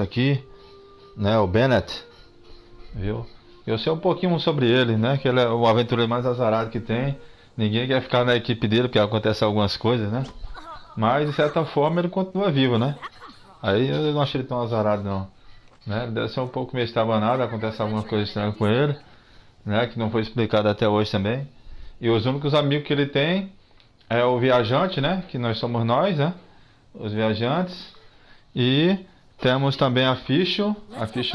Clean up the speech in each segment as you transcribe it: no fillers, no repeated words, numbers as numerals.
aqui, né, o Bennett, viu? Eu sei um pouquinho sobre ele, né, que ele é o aventureiro mais azarado que tem. Ninguém quer ficar na equipe dele porque acontece algumas coisas, né? Mas de certa forma ele continua vivo, né? Aí eu não achei ele tão azarado não, né? Ele deve ser um pouco meio estabanado, acontece alguma coisa estranha com ele, né, que não foi explicado até hoje também. E os únicos amigos que ele tem é o viajante, né, que nós somos nós, né? Os viajantes. E temos também a Ficho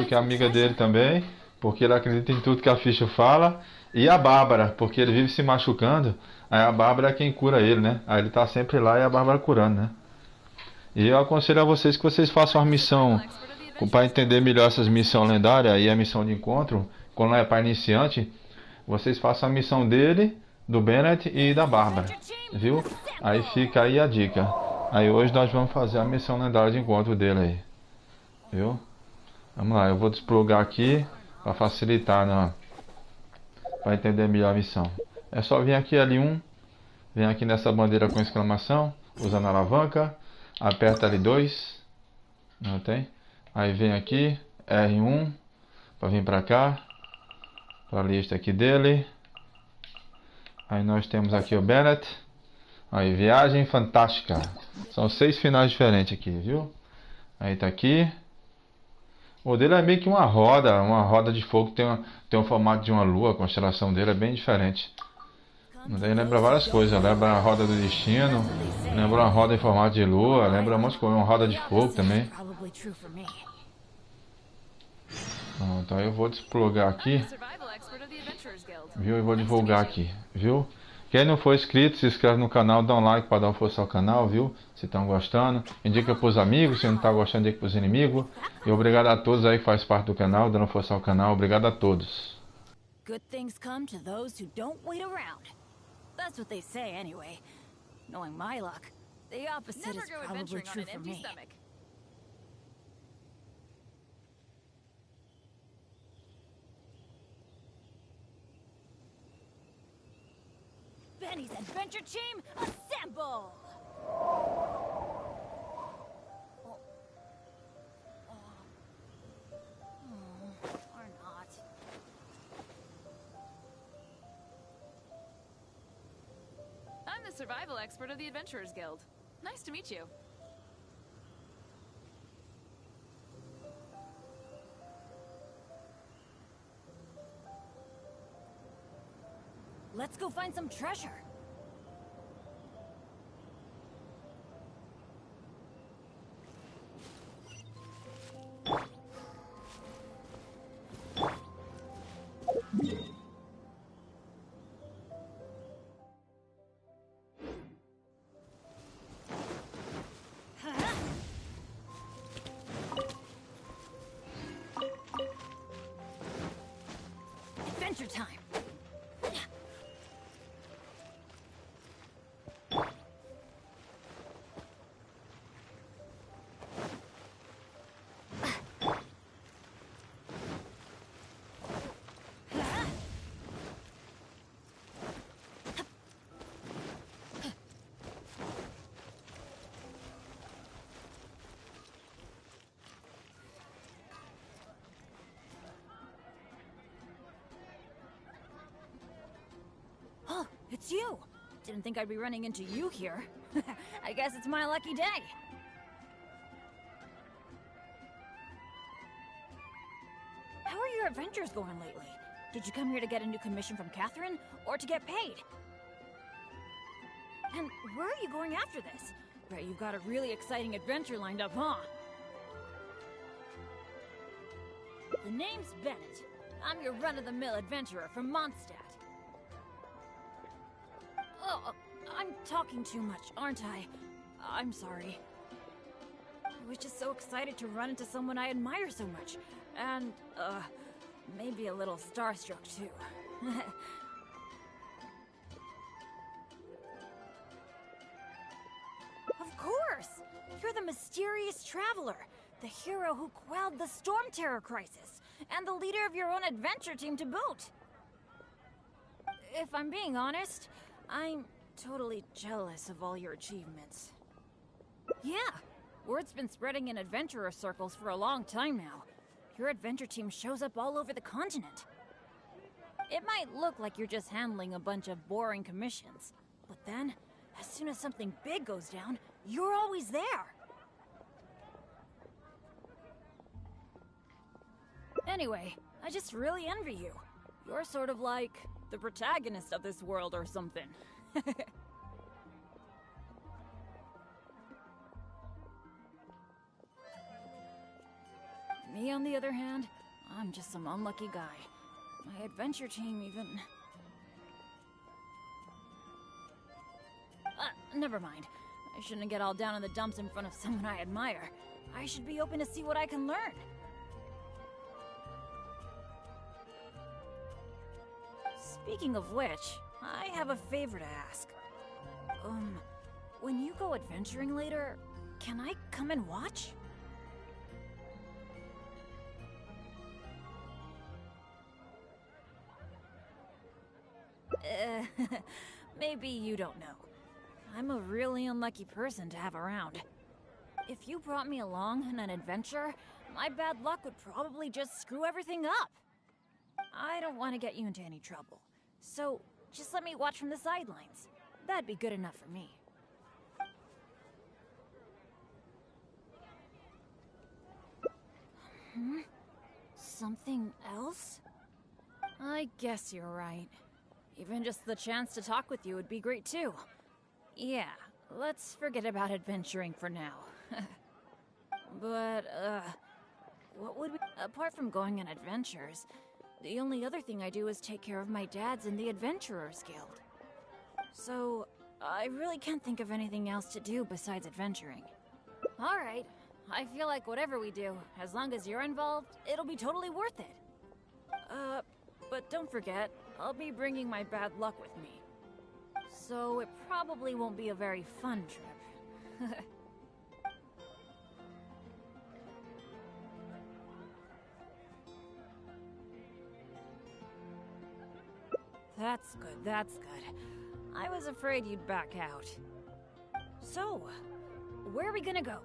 que é amiga dele também, porque ele acredita em tudo que a Ficho fala, e a Bárbara, porque ele vive se machucando, aí a Bárbara é quem cura ele, né? Aí ele tá sempre lá e a Bárbara curando, né? E eu aconselho a vocês que vocês façam uma missão para entender melhor essas missões lendárias e a missão de encontro, quando é para iniciante, vocês façam a missão dele, do Bennett e da Bárbara, viu? Aí fica aí a dica. Aí hoje nós vamos fazer a missão lendária de encontro dele aí, viu? Vamos lá, eu vou desplugar aqui para facilitar, né? Para entender melhor a missão. É só vir aqui L1, vem aqui nessa bandeira com exclamação, usando a alavanca, aperta L2, não tem? Aí vem aqui R1 para vir para cá, para a lista aqui dele. Aí nós temos aqui o Bennett. Aí, Viagem, fantástica. São 6 finais diferentes aqui, viu? Aí tá aqui. O dele é meio que uma roda de fogo. Tem um formato de uma lua. A constelação dele é bem diferente. Daí lembra várias coisas. Lembra a roda do destino. Lembra uma roda em formato de lua. Lembra um monte de coisa. Uma roda de fogo também. Então eu vou desplugar aqui. Viu? E vou divulgar aqui. Viu? Quem não for inscrito, se inscreve no canal, dá um like para dar uma força ao canal, viu? Se estão gostando. Indica para os amigos, se não está gostando, indica para os inimigos. E obrigado a todos aí que faz parte do canal, dando força ao canal. Obrigado a todos. Good things come to those who don't wait around. That's what they say anyway. Knowing my luck, the opposite is probably true for me. Benny's adventure team, assemble! Or not. I'm the survival expert of the Adventurers Guild. Nice to meet you. Let's go find some treasure. Adventure time. Oh, it's you! Didn't think I'd be running into you here. I guess it's my lucky day. How are your adventures going lately? Did you come here to get a new commission from Catherine, or to get paid? And where are you going after this? Bet you've got a really exciting adventure lined up, huh? The name's Bennett. I'm your run-of-the-mill adventurer from Mondstadt. Oh, I'm talking too much, aren't I? I'm sorry. I was just so excited to run into someone I admire so much. And, maybe a little starstruck, too. Of course! You're the mysterious traveler, the hero who quelled the Storm Terror crisis, and the leader of your own adventure team to boot. If I'm being honest, I'm totally jealous of all your achievements. Yeah, Word's been spreading in adventurer circles for a long time now. Your adventure team shows up all over the continent. It might look like you're just handling a bunch of boring commissions, but then, as soon as something big goes down, you're always there. Anyway, I just really envy you. You're sort of like the protagonist of this world or something. Me, on the other hand, I'm just some unlucky guy. My adventure team even... never mind. I shouldn't get all down in the dumps in front of someone I admire. I should be open to see what I can learn. Speaking of which, I have a favor to ask. When you go adventuring later, can I come and watch? Maybe you don't know. I'm a really unlucky person to have around. If you brought me along on an adventure, my bad luck would probably just screw everything up. I don't want to get you into any trouble, so just let me watch from the sidelines. That'd be good enough for me. Something else? I guess you're right. Even just the chance to talk with you would be great too. Yeah, let's forget about adventuring for now. But, what would we... Apart from going on adventures, the only other thing I do is take care of my dad's in the Adventurers Guild. So, I really can't think of anything else to do besides adventuring. Alright, I feel like whatever we do, as long as you're involved, it'll be totally worth it. But don't forget, I'll be bringing my bad luck with me. So it probably won't be a very fun trip. That's good, that's good. I was afraid you'd back out. So, where are we gonna go?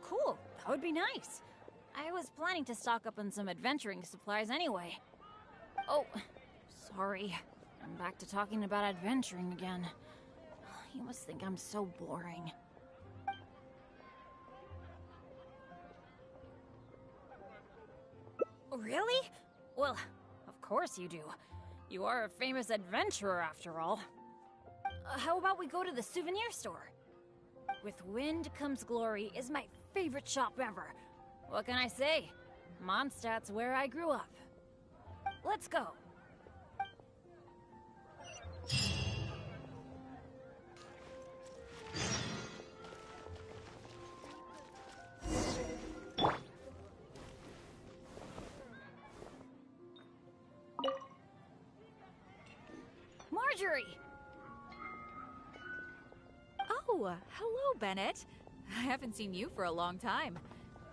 Cool, that would be nice. I was planning to stock up on some adventuring supplies anyway. Oh, sorry. I'm back to talking about adventuring again. You must think I'm so boring. Really? Well, of course you do. You are a famous adventurer after all. How about we go to the souvenir store? With Wind Comes Glory is my favorite shop ever. What can I say? Mondstadt's where I grew up. Let's go. Marjorie! Oh, hello, Bennett. I haven't seen you for a long time.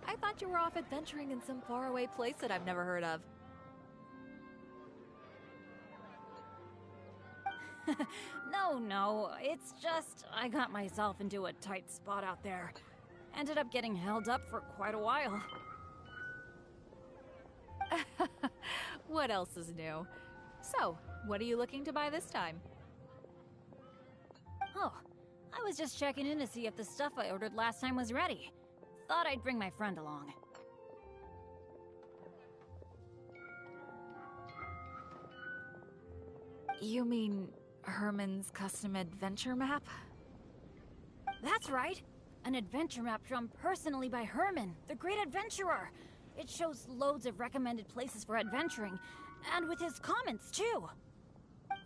I thought you were off adventuring in some faraway place that I've never heard of. No, it's just I got myself into a tight spot out there. Ended up getting held up for quite a while. What else is new? So, what are you looking to buy this time? Oh, I was just checking in to see if the stuff I ordered last time was ready. Thought I'd bring my friend along. You mean Herman's custom adventure map? That's right! An adventure map drawn personally by Herman, the great adventurer! It shows loads of recommended places for adventuring, and with his comments too!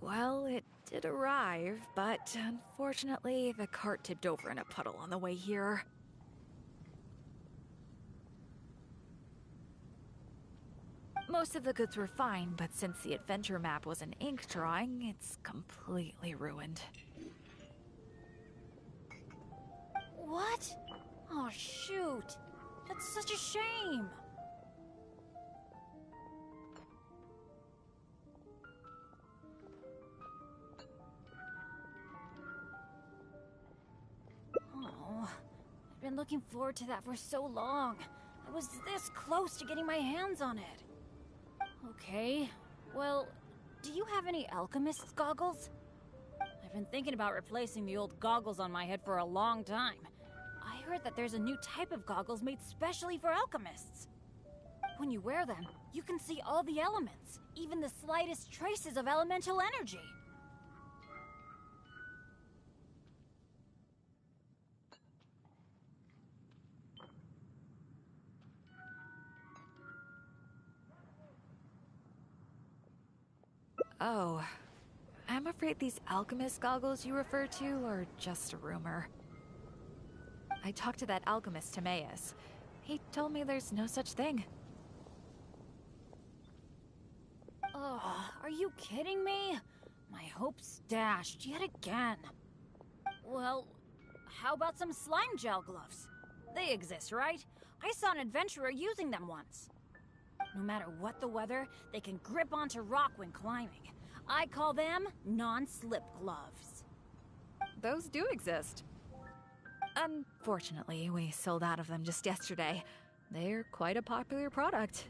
Well, it did arrive, but unfortunately the cart tipped over in a puddle on the way here. Most of the goods were fine, but since the adventure map was an ink drawing, it's completely ruined. shoot. That's such a shame. Oh, I've been looking forward to that for so long. I was this close to getting my hands on it. Okay, well, do you have any alchemist's goggles? I've been thinking about replacing the old goggles on my head for a long time. I heard that there's a new type of goggles made specially for alchemists. When you wear them, you can see all the elements, even the slightest traces of elemental energy. Oh, I'm afraid these alchemist goggles you refer to are just a rumor. I talked to that alchemist, Timaeus. He told me there's no such thing. Oh, are you kidding me? My hopes dashed yet again. Well, how about some slime gel gloves? They exist, right? I saw an adventurer using them once. No matter what the weather, they can grip onto rock when climbing. I call them non-slip gloves. Those do exist. Unfortunately, we sold out of them just yesterday. They're quite a popular product.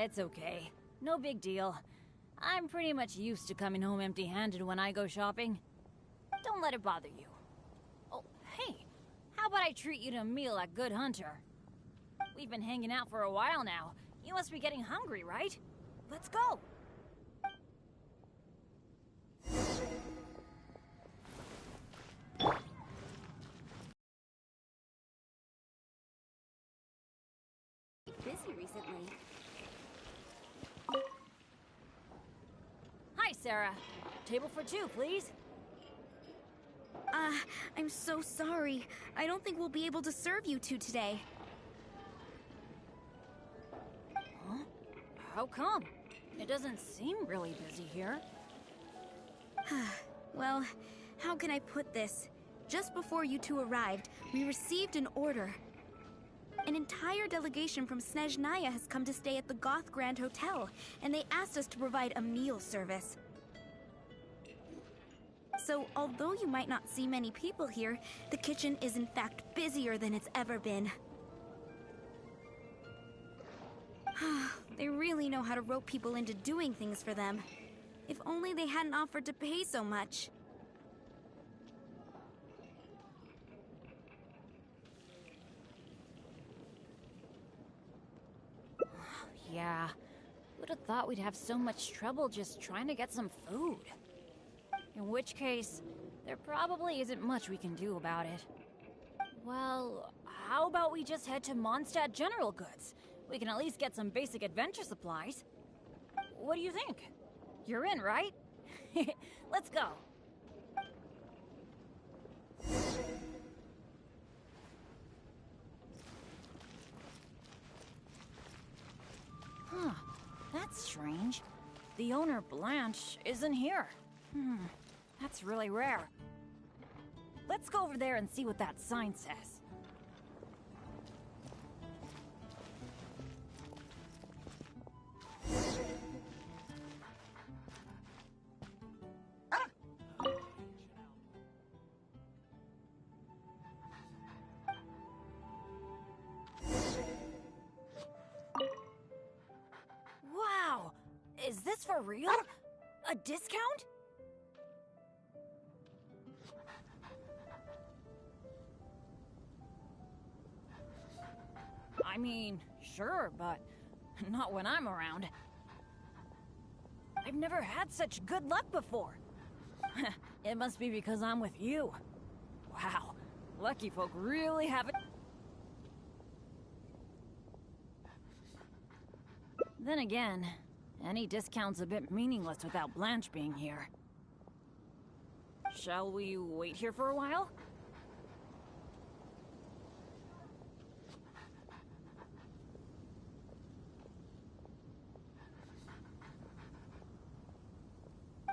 It's okay. No big deal. I'm pretty much used to coming home empty-handed when I go shopping. Don't let it bother you. Oh, hey, how about I treat you to a meal at Good Hunter? We've been hanging out for a while now. You must be getting hungry, right? Let's go. Busy recently. Hi, Sarah. Table for two, please. I'm so sorry. I don't think we'll be able to serve you two today. Huh? How come? It doesn't seem really busy here. Well, how can I put this? Just before you two arrived, we received an order. An entire delegation from Snezhnaya has come to stay at the Goth Grand Hotel, and they asked us to provide a meal service. So, although you might not see many people here, the kitchen is in fact busier than it's ever been. They really know how to rope people into doing things for them. If only they hadn't offered to pay so much. Yeah, would have thought we'd have so much trouble just trying to get some food. In which case, there probably isn't much we can do about it. Well, how about we just head to Mondstadt General Goods? We can at least get some basic adventure supplies. What do you think? You're in, right? Let's go. Huh, that's strange. The owner, Blanche, isn't here. That's really rare. Let's go over there and see what that sign says. Wow! Is this for real? A discount? I mean, sure, but not when I'm around. I've never had such good luck before. It must be because I'm with you. Wow, lucky folk really have it. Then again, any discount's a bit meaningless without Blanche being here. Shall we wait here for a while?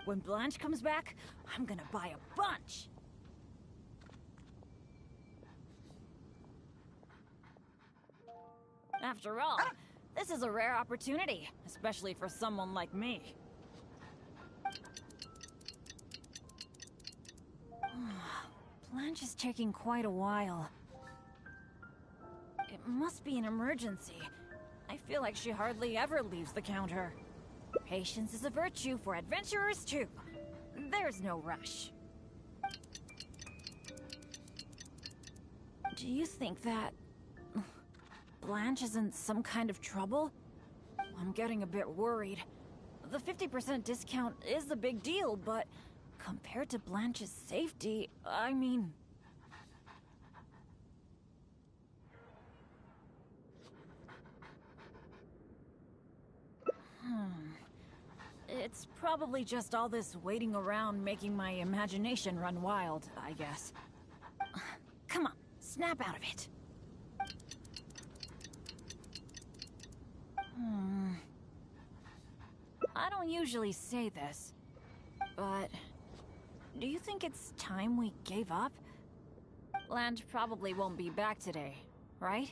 When Blanche comes back, I'm gonna buy a bunch. After all, this is a rare opportunity, especially for someone like me. Blanche is taking quite a while. It must be an emergency. I feel like she hardly ever leaves the counter. Patience is a virtue for adventurers too. There's no rush. Do you think that Blanche is in some kind of trouble? I'm getting a bit worried. The 50% discount is a big deal, but compared to Blanche's safety, I mean... It's probably just all this waiting around making my imagination run wild, I guess. Come on, snap out of it. I don't usually say this, but do you think it's time we gave up? Blanche probably won't be back today, right?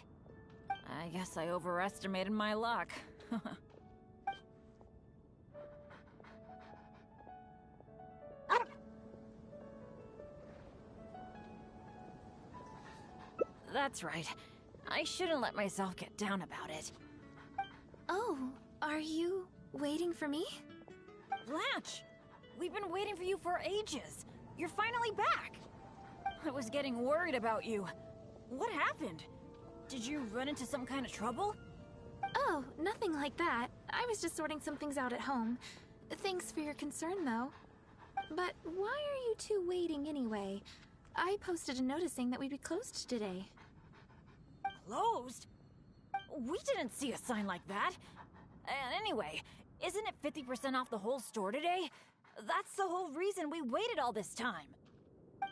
I guess I overestimated my luck. That's right. I shouldn't let myself get down about it. Oh, are you waiting for me? Blanche! We've been waiting for you for ages. You're finally back. I was getting worried about you. What happened? Did you run into some kind of trouble? Oh, nothing like that. I was just sorting some things out at home. Thanks for your concern, though. But why are you two waiting anyway? I posted a notice saying that we'd be closed today. Closed? We didn't see a sign like that. And anyway, isn't it 50% off the whole store today? That's the whole reason we waited all this time.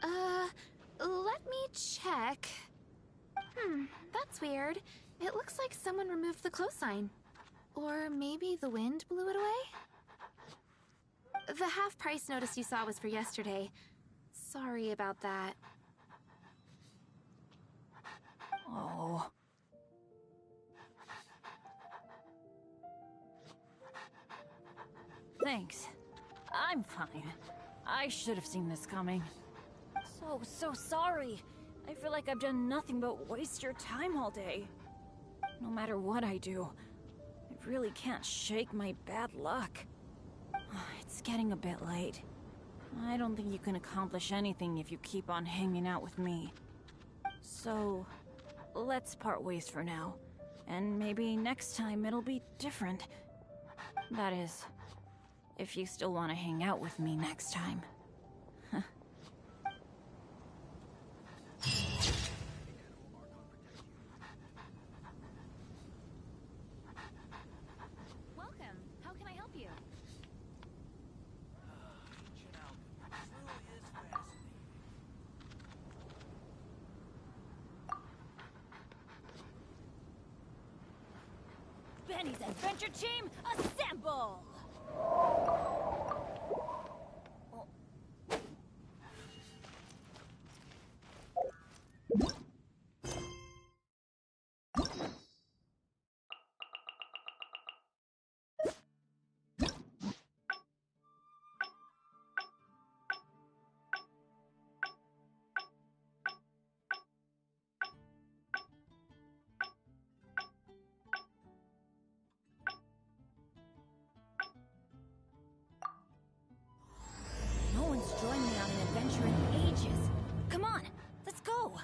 Let me check. That's weird. It looks like someone removed the close sign. Or maybe the wind blew it away? The half-price notice you saw was for yesterday. Sorry about that. Oh. Thanks. I'm fine. I should have seen this coming. So sorry. I feel like I've done nothing but waste your time all day. No matter what I do, I really can't shake my bad luck. It's getting a bit late. I don't think you can accomplish anything if you keep on hanging out with me. So, let's part ways for now. And maybe next time it'll be different. That is, if you still want to hang out with me next time. Welcome. How can I help you? Benny's adventure team, assemble! No one's joined me on an adventure in ages. Come on, let's go!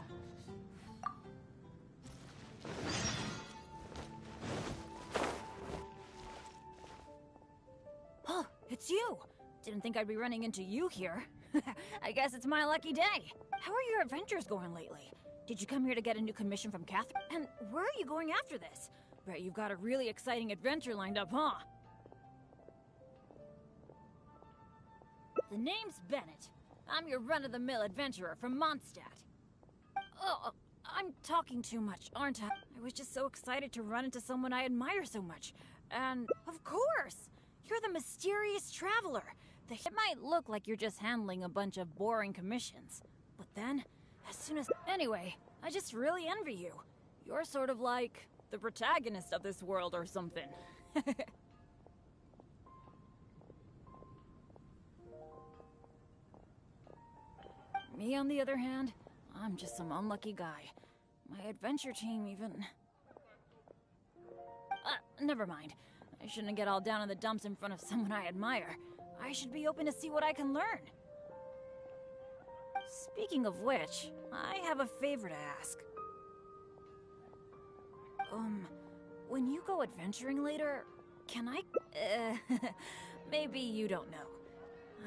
Oh, it's you! Didn't think I'd be running into you here. I guess it's my lucky day. How are your adventures going lately? Did you come here to get a new commission from Catherine? And where are you going after this? Bet you've got a really exciting adventure lined up, huh? The name's Bennett. I'm your run-of-the-mill adventurer from Mondstadt. Oh, I'm talking too much, aren't I? I was just so excited to run into someone I admire so much. And, of course! You're the mysterious traveler. It might look like you're just handling a bunch of boring commissions, but then, as soon as... Anyway, I just really envy you. You're sort of like the protagonist of this world or something. Me, on the other hand, I'm just some unlucky guy. My adventure team even... never mind. I shouldn't get all down in the dumps in front of someone I admire. I should be open to see what I can learn. Speaking of which, I have a favor to ask. When you go adventuring later, can I... maybe you don't know.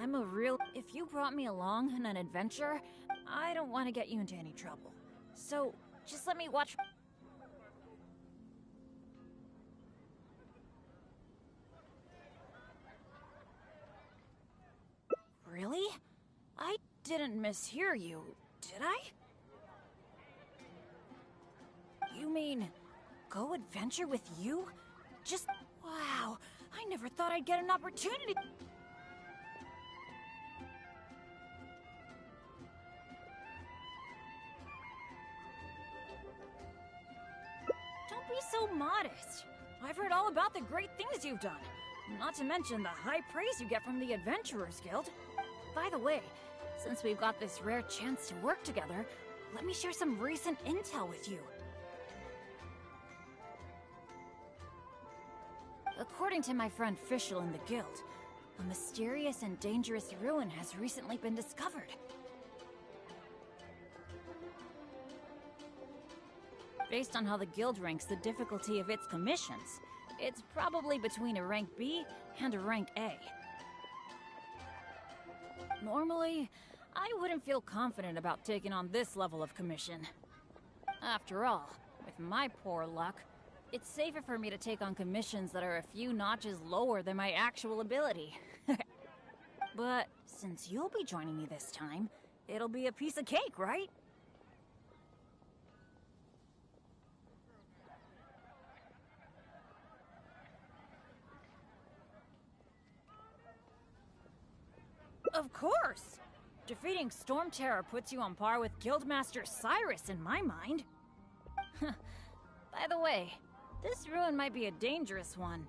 I'm a real... If you brought me along on an adventure, I don't want to get you into any trouble. So, just let me watch... Really? I didn't mishear you, did I? You mean, go adventure with you? Just... Wow, I never thought I'd get an opportunity... Don't be so modest. I've heard all about the great things you've done. Not to mention the high praise you get from the Adventurers Guild. By the way, since we've got this rare chance to work together, let me share some recent intel with you. According to my friend Fischl in the guild, a mysterious and dangerous ruin has recently been discovered. Based on how the guild ranks the difficulty of its commissions, it's probably between a rank B and a rank A. Normally, I wouldn't feel confident about taking on this level of commission. After all, with my poor luck, it's safer for me to take on commissions that are a few notches lower than my actual ability. But since you'll be joining me this time, it'll be a piece of cake, right? Of course! Defeating Storm Terror puts you on par with Guildmaster Cyrus in my mind. By the way, this ruin might be a dangerous one,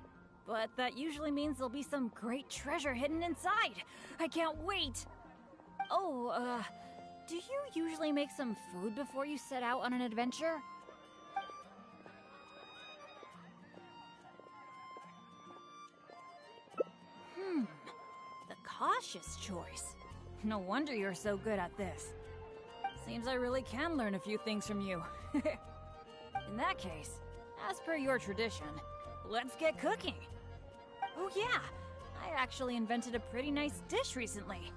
but that usually means there'll be some great treasure hidden inside. I can't wait! Oh, do you usually make some food before you set out on an adventure? Cautious choice. No wonder you're so good at this. Seems I really can learn a few things from you. In that case, as per your tradition, let's get cooking. Oh yeah, I actually invented a pretty nice dish recently.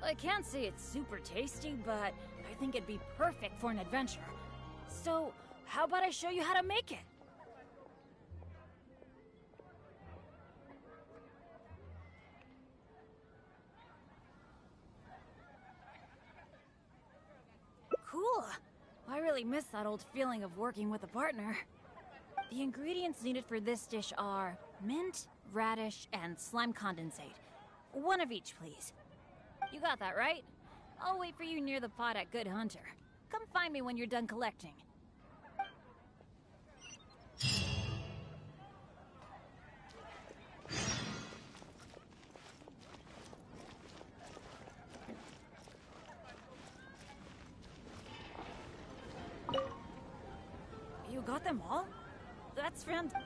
I can't say it's super tasty, but I think it'd be perfect for an adventure. So, how about I show you how to make it? Cool! I really miss that old feeling of working with a partner. The ingredients needed for this dish are mint, radish, and slime condensate. One of each, please. You got that, right? I'll wait for you near the pot at Good Hunter. Come find me when you're done collecting. You got them all? That's fantastic.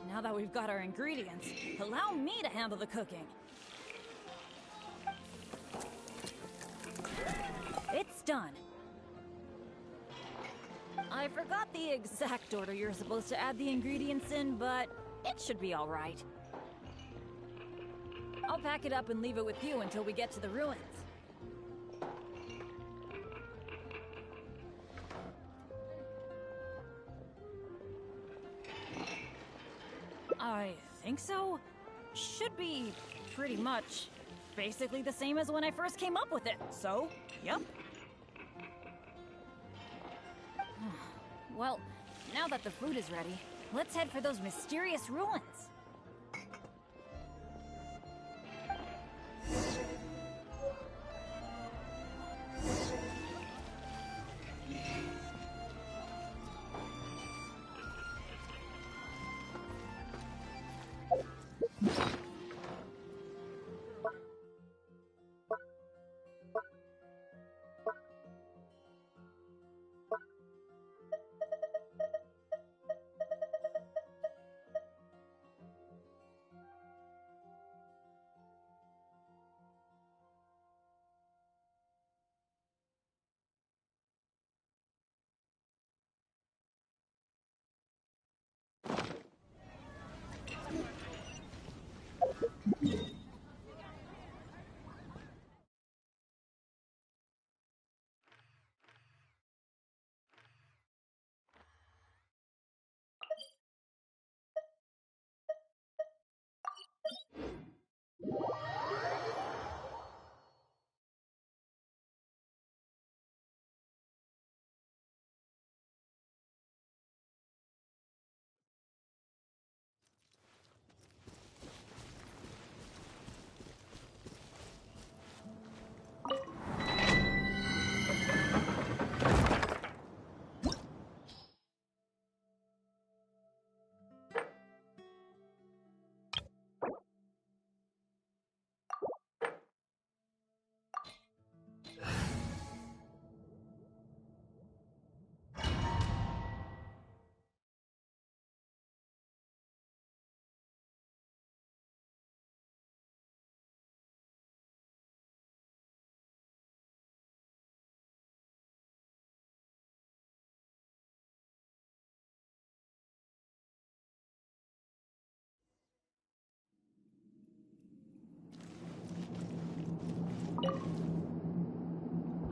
Now that we've got our ingredients, allow me to handle the cooking. It's done. I forgot the exact order you're supposed to add the ingredients in, but it should be all right. I'll pack it up and leave it with you until we get to the ruins. I think so. should be pretty much basically the same as when I first came up with it. So, yep. Well, now that the food is ready, let's head for those mysterious ruins.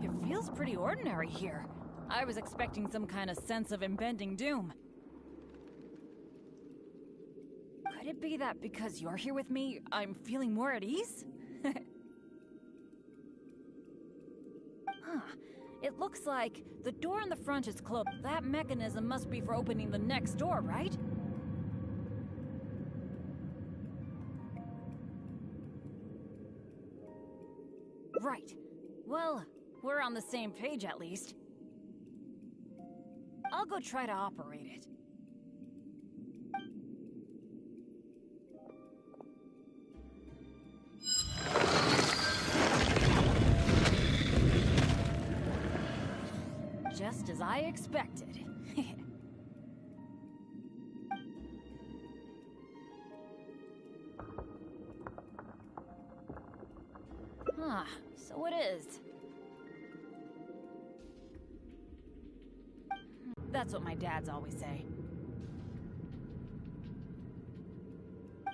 It feels pretty ordinary here. I was expecting some kind of sense of impending doom. Could it be that because you're here with me, I'm feeling more at ease? Huh. It looks like the door in the front is closed. That mechanism must be for opening the next door, right? Right. Well, we're on the same page at least. I'll go try to operate it. Just as I expected. Ah, so it is. That's what my dads always say.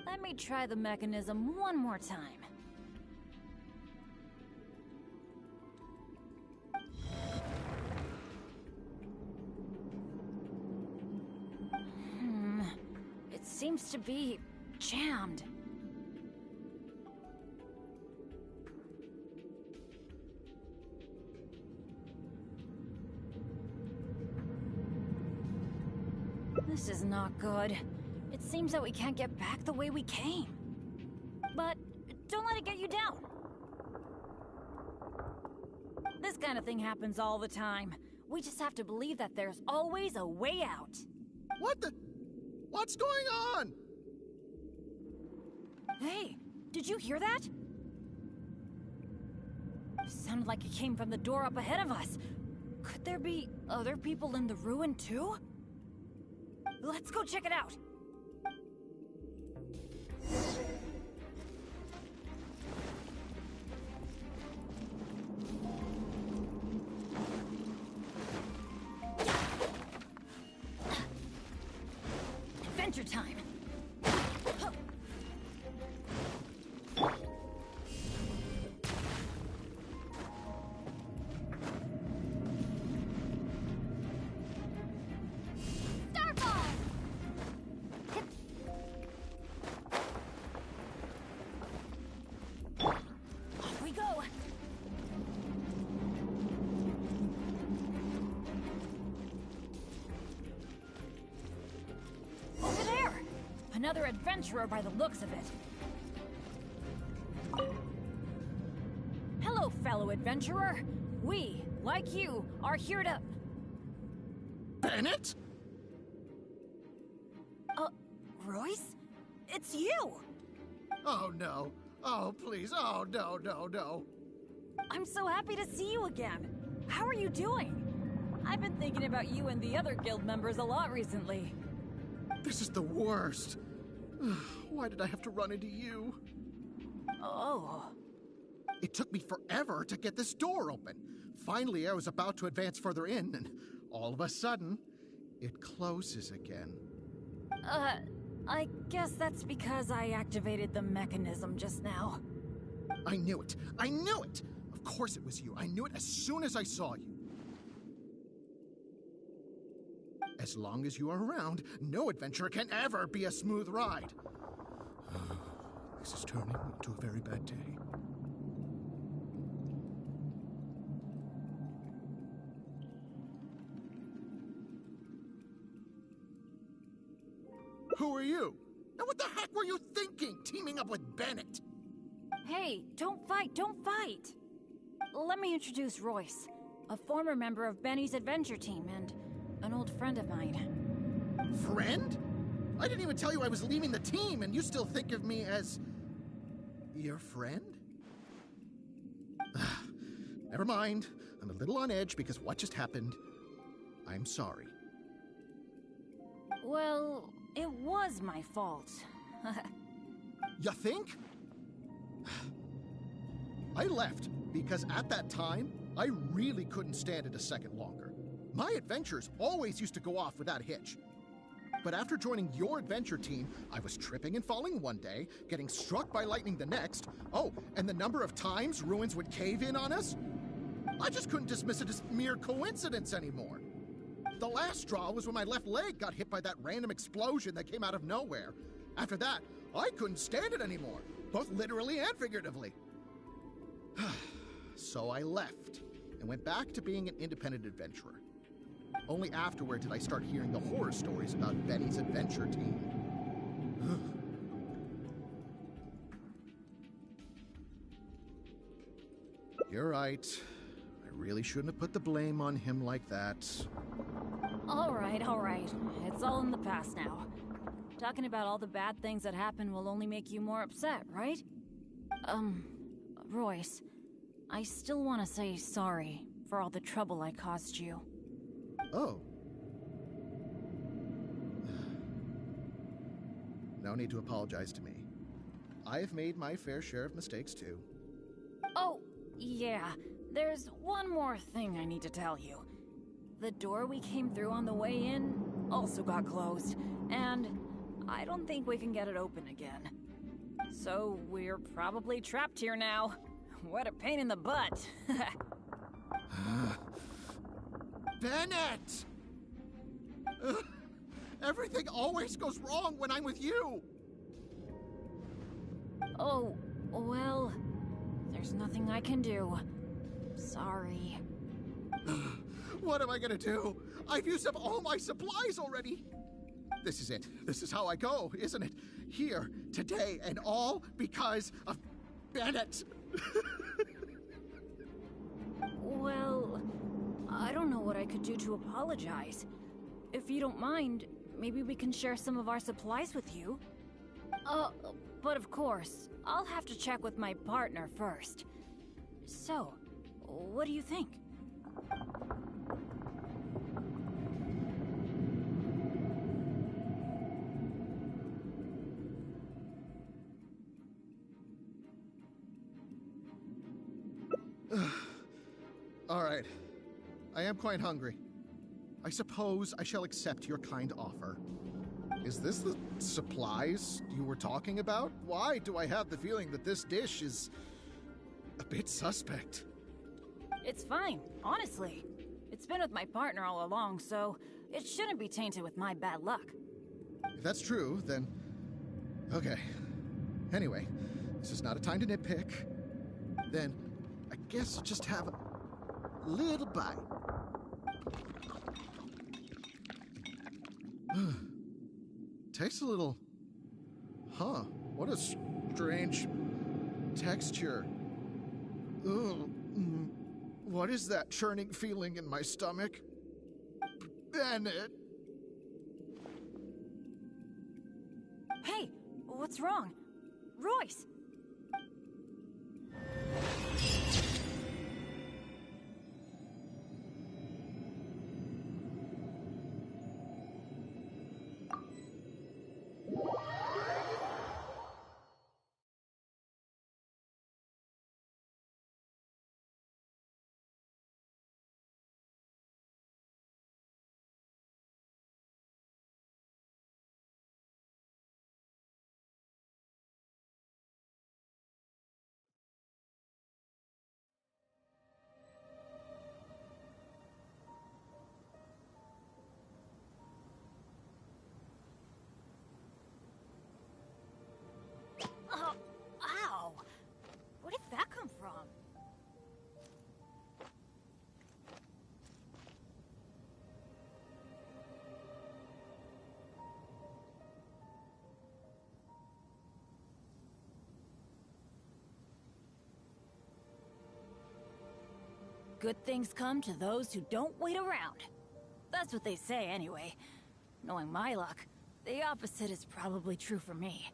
Let me try the mechanism one more time. It seems to be jammed. This is not good. It seems that we can't get back the way we came. But don't let it get you down. This kind of thing happens all the time. We just have to believe that there's always a way out. What the? What's going on? Hey, did you hear that? It sounded like it came from the door up ahead of us. Could there be other people in the ruin too? Let's go check it out. Adventure time. Another adventurer by the looks of it. Hello, fellow adventurer. We, like you, are here to... Bennett? Royce? It's you! Oh, no. Oh, please. Oh, no, no, no. I'm so happy to see you again. How are you doing? I've been thinking about you and the other guild members a lot recently. This is the worst. Why did I have to run into you? Oh. It took me forever to get this door open. Finally, I was about to advance further in, and all of a sudden, it closes again. I guess that's because I activated the mechanism just now. I knew it. I knew it! Of course it was you. I knew it as soon as I saw you. As long as you are around, no adventure can ever be a smooth ride. This is turning into a very bad day. Who are you? And what the heck were you thinking, teaming up with Bennett? Hey, don't fight, don't fight! Let me introduce Royce, a former member of Benny's adventure team and an old friend of mine. Friend? I didn't even tell you I was leaving the team, and you still think of me as... your friend? Never mind. I'm a little on edge because what just happened. I'm sorry. Well, it was my fault. You think? I left because at that time, I really couldn't stand it a second longer. My adventures always used to go off without a hitch. But after joining your adventure team, I was tripping and falling one day, getting struck by lightning the next. Oh, and the number of times ruins would cave in on us? I just couldn't dismiss it as mere coincidence anymore. The last straw was when my left leg got hit by that random explosion that came out of nowhere. After that, I couldn't stand it anymore, both literally and figuratively. So I left and went back to being an independent adventurer. Only afterward did I start hearing the horror stories about Benny's adventure team. You're right. I really shouldn't have put the blame on him like that. All right. It's all in the past now. Talking about all the bad things that happened will only make you more upset, right? Royce, I still want to say sorry for all the trouble I caused you. Oh. No need to apologize to me. I've made my fair share of mistakes too. Oh, yeah. There's one more thing I need to tell you. The door we came through on the way in also got closed, and I don't think we can get it open again. So we're probably trapped here now. What a pain in the butt. Bennett! Everything always goes wrong when I'm with you! Oh, well, there's nothing I can do. Sorry. What am I gonna do? I've used up all my supplies already! This is it. This is how I go, isn't it? Here, today, and all because of Bennett! Well, I don't know what I could do to apologize. If you don't mind, maybe we can share some of our supplies with you. But of course, I'll have to check with my partner first. So, what do you think? All right. I am quite hungry. I suppose I shall accept your kind offer. Is this the supplies you were talking about? Why do I have the feeling that this dish is a bit suspect? It's fine, honestly. It's been with my partner all along, so it shouldn't be tainted with my bad luck. If that's true, then... okay. Anyway, this is not a time to nitpick. Then, I guess I'll just have a little bite. Tastes a little Huh, what a strange texture. Ugh. What is that churning feeling in my stomach? Bennett! Hey, what's wrong? Royce! Ow! Where did that come from? Good things come to those who don't wait around. That's what they say anyway. Knowing my luck, the opposite is probably true for me.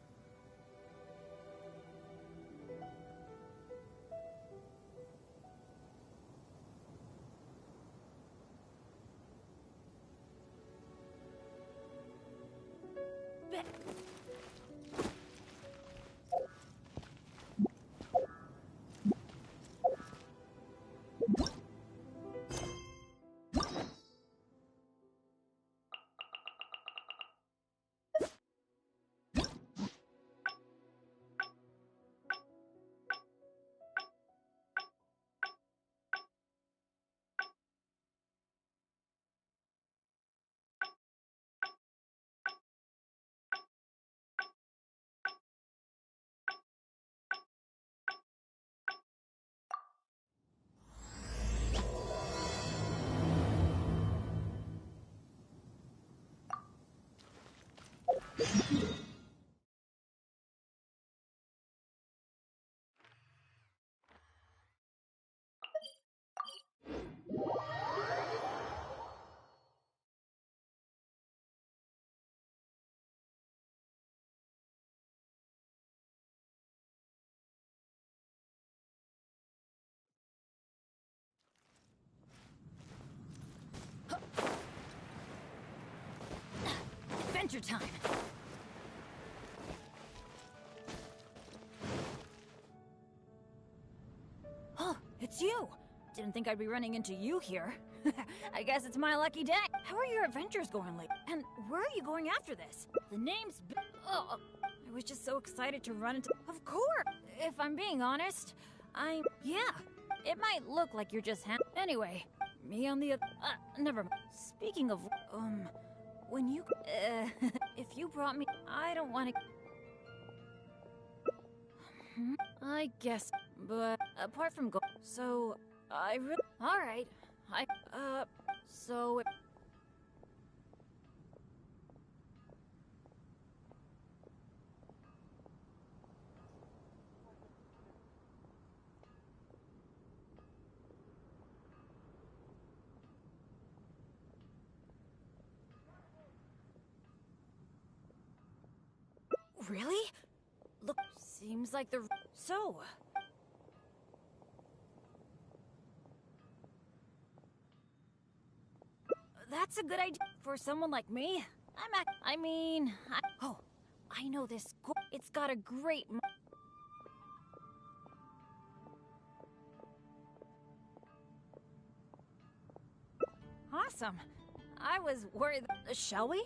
Adventure time! Oh, it's you! Didn't think I'd be running into you here. I guess it's my lucky day. How are your adventures going lately? And where are you going after this? The name's oh, I was just so excited to run into... Of course! If I'm being honest, yeah, it might look like you're just anyway, me on the never mind. Speaking of, when you, if you brought me, I don't want to... I guess, but apart from so, I really... Alright, so... Really? Look, seems like the... So... That's a good idea for someone like me. Oh, I know this. It's got a great... Awesome. I was worried... Shall we?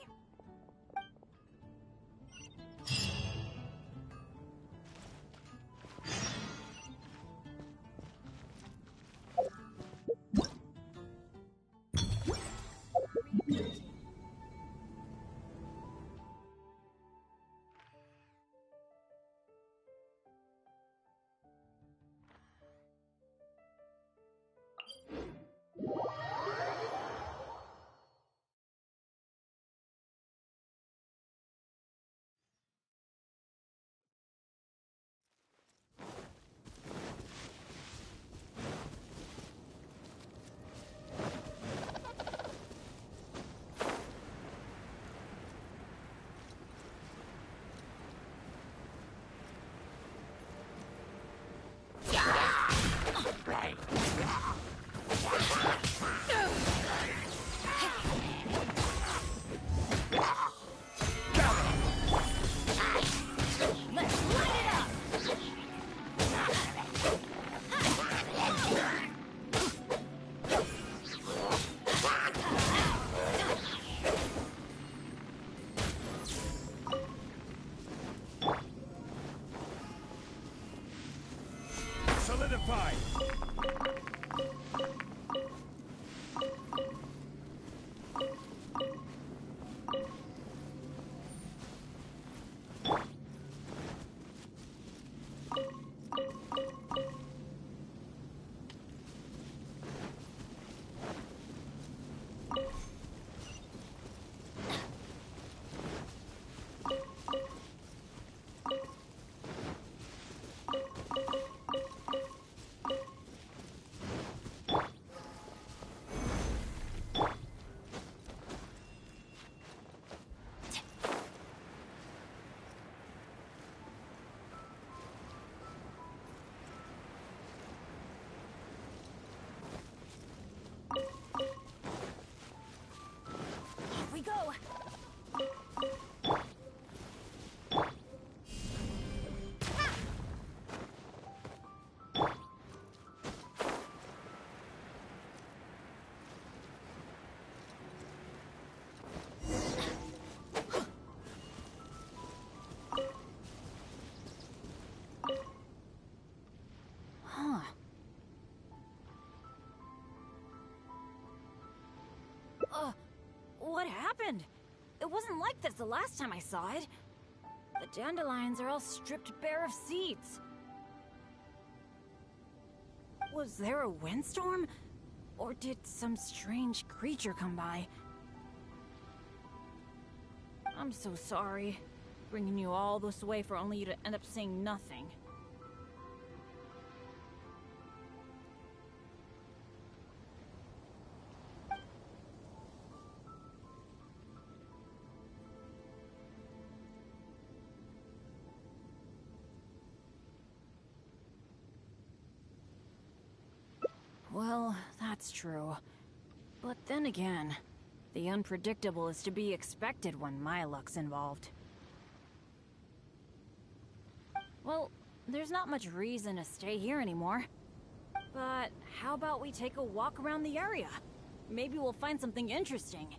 What happened? It wasn't like this the last time I saw it. The dandelions are all stripped bare of seeds. Was there a windstorm? Or did some strange creature come by? I'm so sorry. Bringing you all this way for only you to end up seeing nothing. Well, that's true. But then again, the unpredictable is to be expected when my luck's involved. Well, there's not much reason to stay here anymore. But how about we take a walk around the area? Maybe we'll find something interesting.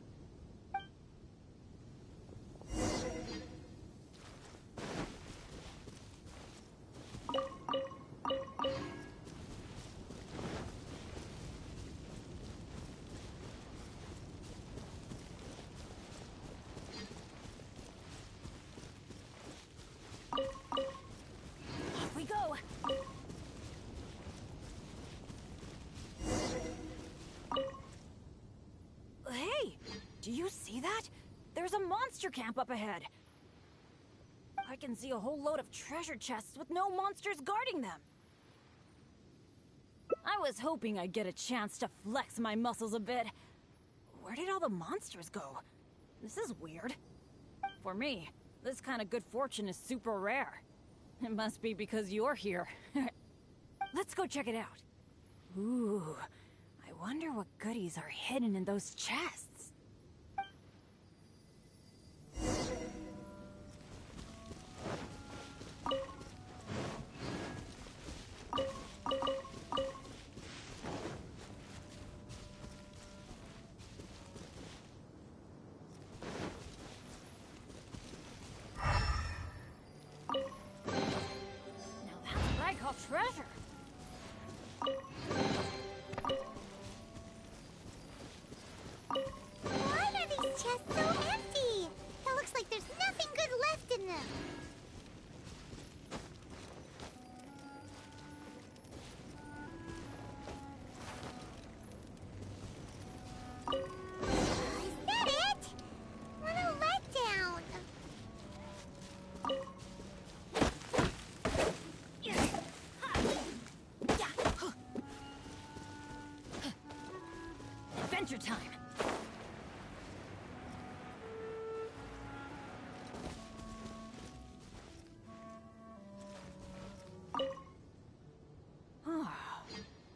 Do you see that? There's a monster camp up ahead. I can see a whole load of treasure chests with no monsters guarding them. I was hoping I'd get a chance to flex my muscles a bit. Where did all the monsters go? This is weird. For me, this kind of good fortune is super rare. It must be because you're here. Let's go check it out. Ooh, I wonder what goodies are hidden in those chests. Treasure. Why are these chests so empty? It looks like there's nothing good left in them. Is that it? What a letdown. Adventure time.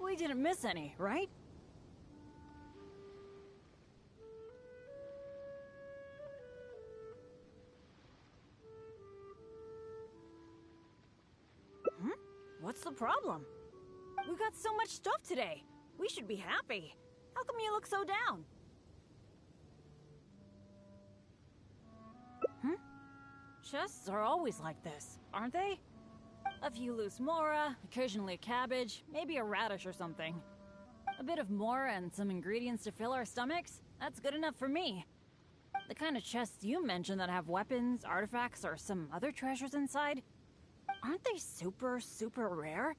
We didn't miss any, right? What's the problem? We got so much stuff today. We should be happy. How come you look so down? Chests are always like this, aren't they? A few loose mora, occasionally a cabbage, maybe a radish or something. A bit of mora and some ingredients to fill our stomachs? That's good enough for me. The kind of chests you mentioned that have weapons, artifacts, or some other treasures inside? Aren't they super, super rare?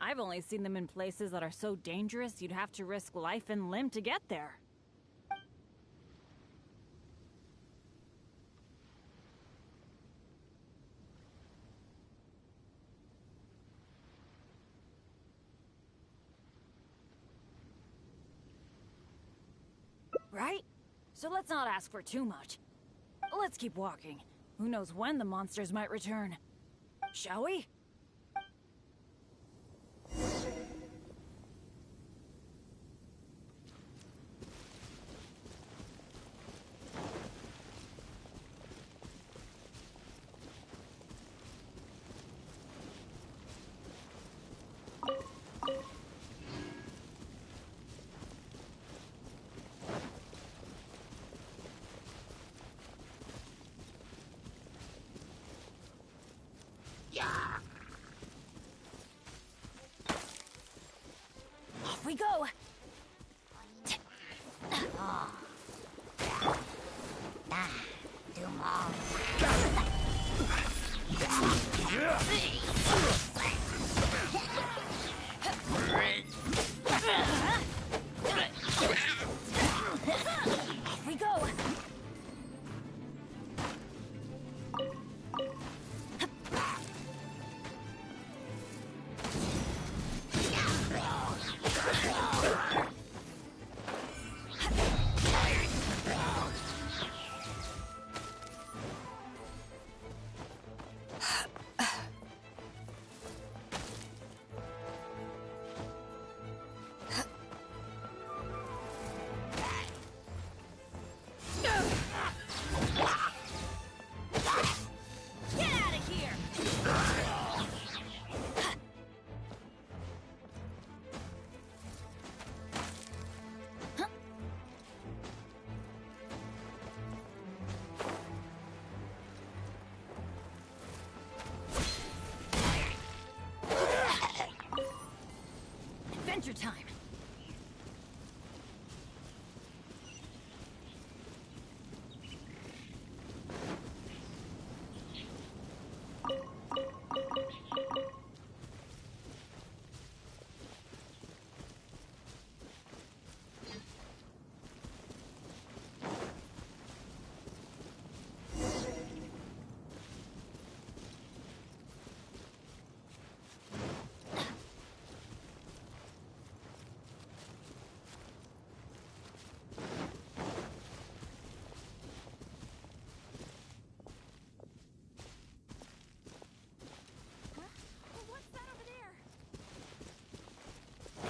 I've only seen them in places that are so dangerous you'd have to risk life and limb to get there. Right? So let's not ask for too much. Let's keep walking. Who knows when the monsters might return. Shall we? Off we go! Off we go. Adventure time.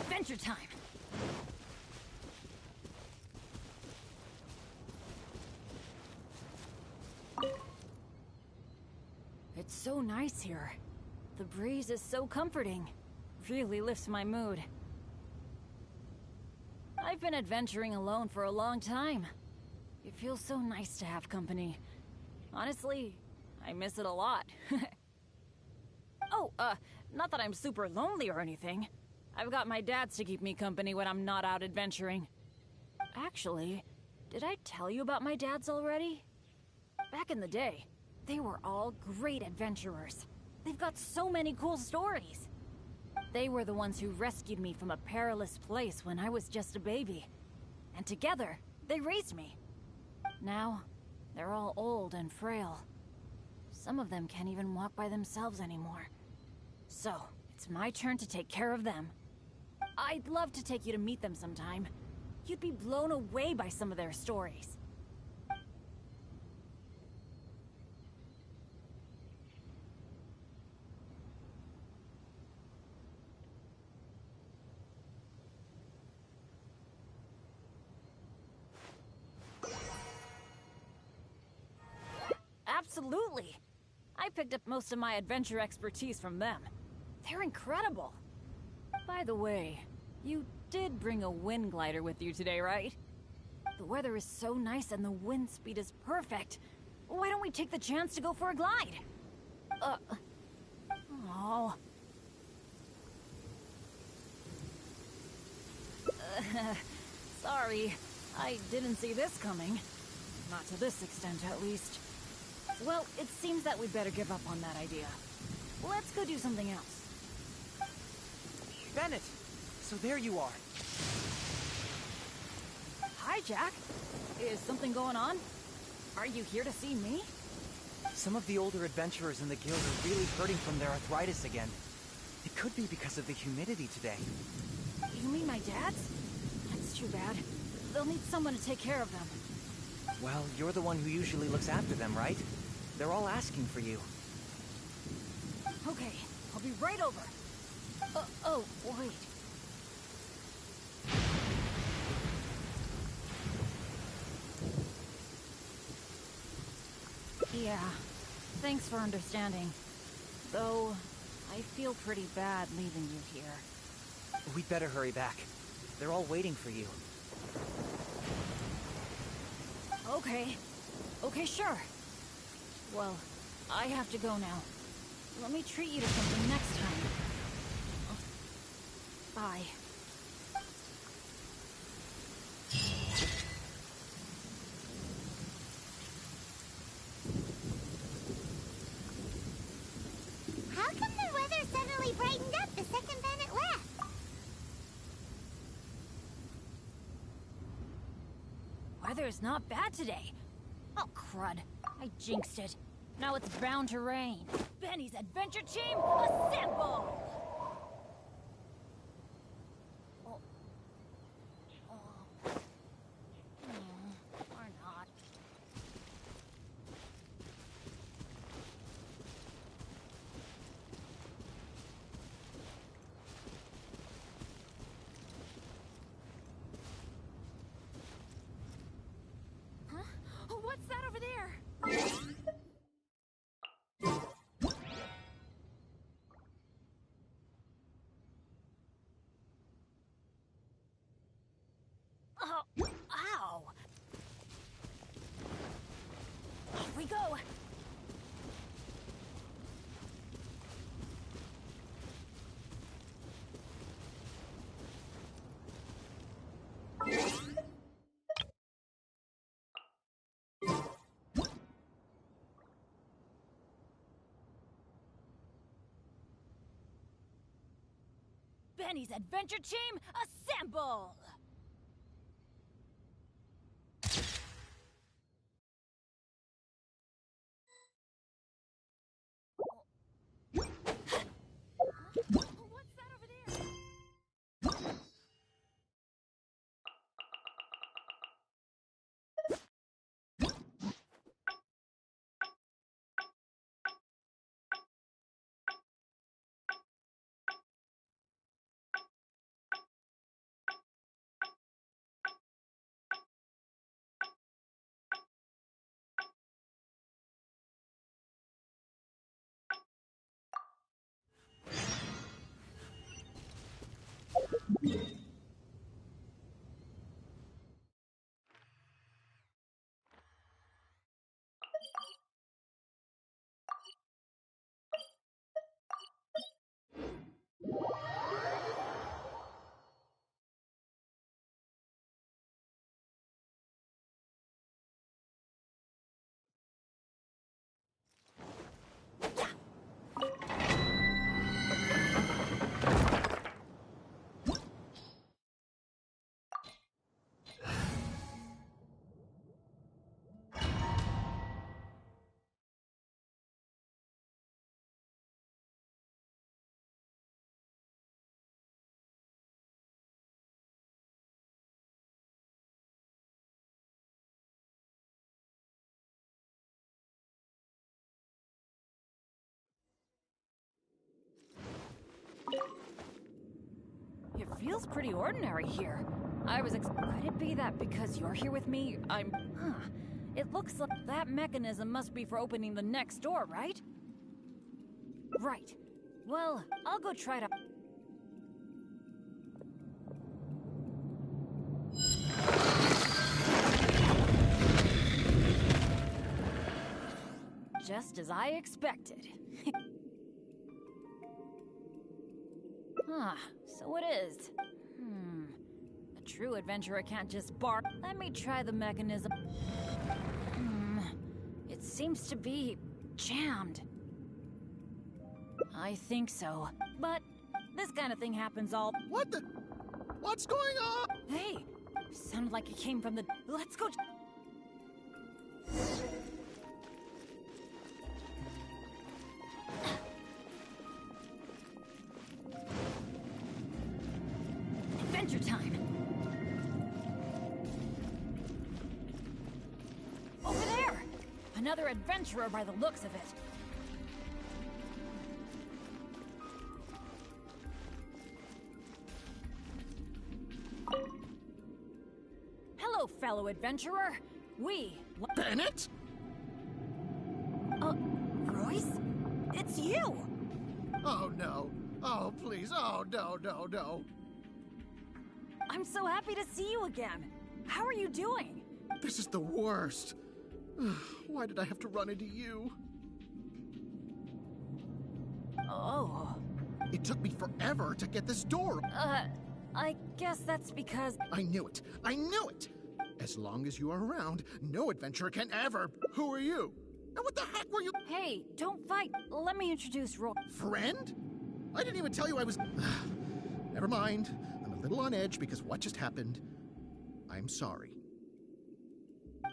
Adventure time. It's so nice here. The breeze is so comforting. Really lifts my mood. I've been adventuring alone for a long time. It feels so nice to have company. Honestly, I miss it a lot. Oh, not that I'm super lonely or anything. I've got my dads to keep me company when I'm not out adventuring. Actually, did I tell you about my dads already? Back in the day, they were all great adventurers. They've got so many cool stories. They were the ones who rescued me from a perilous place when I was just a baby. And together, they raised me. Now, they're all old and frail. Some of them can't even walk by themselves anymore. So, it's my turn to take care of them. I'd love to take you to meet them sometime. You'd be blown away by some of their stories. Absolutely! I picked up most of my adventure expertise from them. They're incredible! By the way, you did bring a wind glider with you today, right? The weather is so nice and the wind speed is perfect. Why don't we take the chance to go for a glide? Oh. Sorry, I didn't see this coming. Not to this extent, at least. Well, it seems that we'd better give up on that idea. Let's go do something else. Bennett! So there you are. Hi, Jack. Is something going on? Are you here to see me? Some of the older adventurers in the guild are really hurting from their arthritis again. It could be because of the humidity today. You mean my dad's? That's too bad. They'll need someone to take care of them. Well, you're the one who usually looks after them, right? They're all asking for you. Okay, I'll be right over. Oh, wait. Yeah, thanks for understanding. Though, I feel pretty bad leaving you here. We'd better hurry back. They're all waiting for you. Okay. Okay, sure. Well, I have to go now. Let me treat you to something next time. Bye. How weather's not bad today. Oh, crud. I jinxed it. Now it's bound to rain. Benny's adventure team, assemble! Oh. Oh. Or not. Huh? What's that over there? Ow! Off we go! Benny's adventure team, assemble! What's that over there? It feels pretty ordinary here. Could it be that because you're here with me, It looks like that mechanism must be for opening the next door, right? Right. Well, I'll go try to... Just as I expected. So it is. A true adventurer can't just bark. Let me try the mechanism. It seems to be jammed. I think so. But this kind of thing happens all... What the... What's going on? Hey! Sounded like it came from the... Let's go... Adventure time! Over there! Another adventurer by the looks of it. Hello, fellow adventurer. Bennett? Royce? It's you! Oh, no. Oh, please. Oh, no, no, no. I'm so happy to see you again. How are you doing? This is the worst. Why did I have to run into you? Oh. It took me forever to get this door. I guess that's because... I knew it. I knew it! As long as you are around, no adventurer can ever... Who are you? And what the heck were you... Hey, don't fight. Let me introduce Roy. Friend? I didn't even tell you I was... Never mind. I'm a little on edge because what just happened. I'm sorry.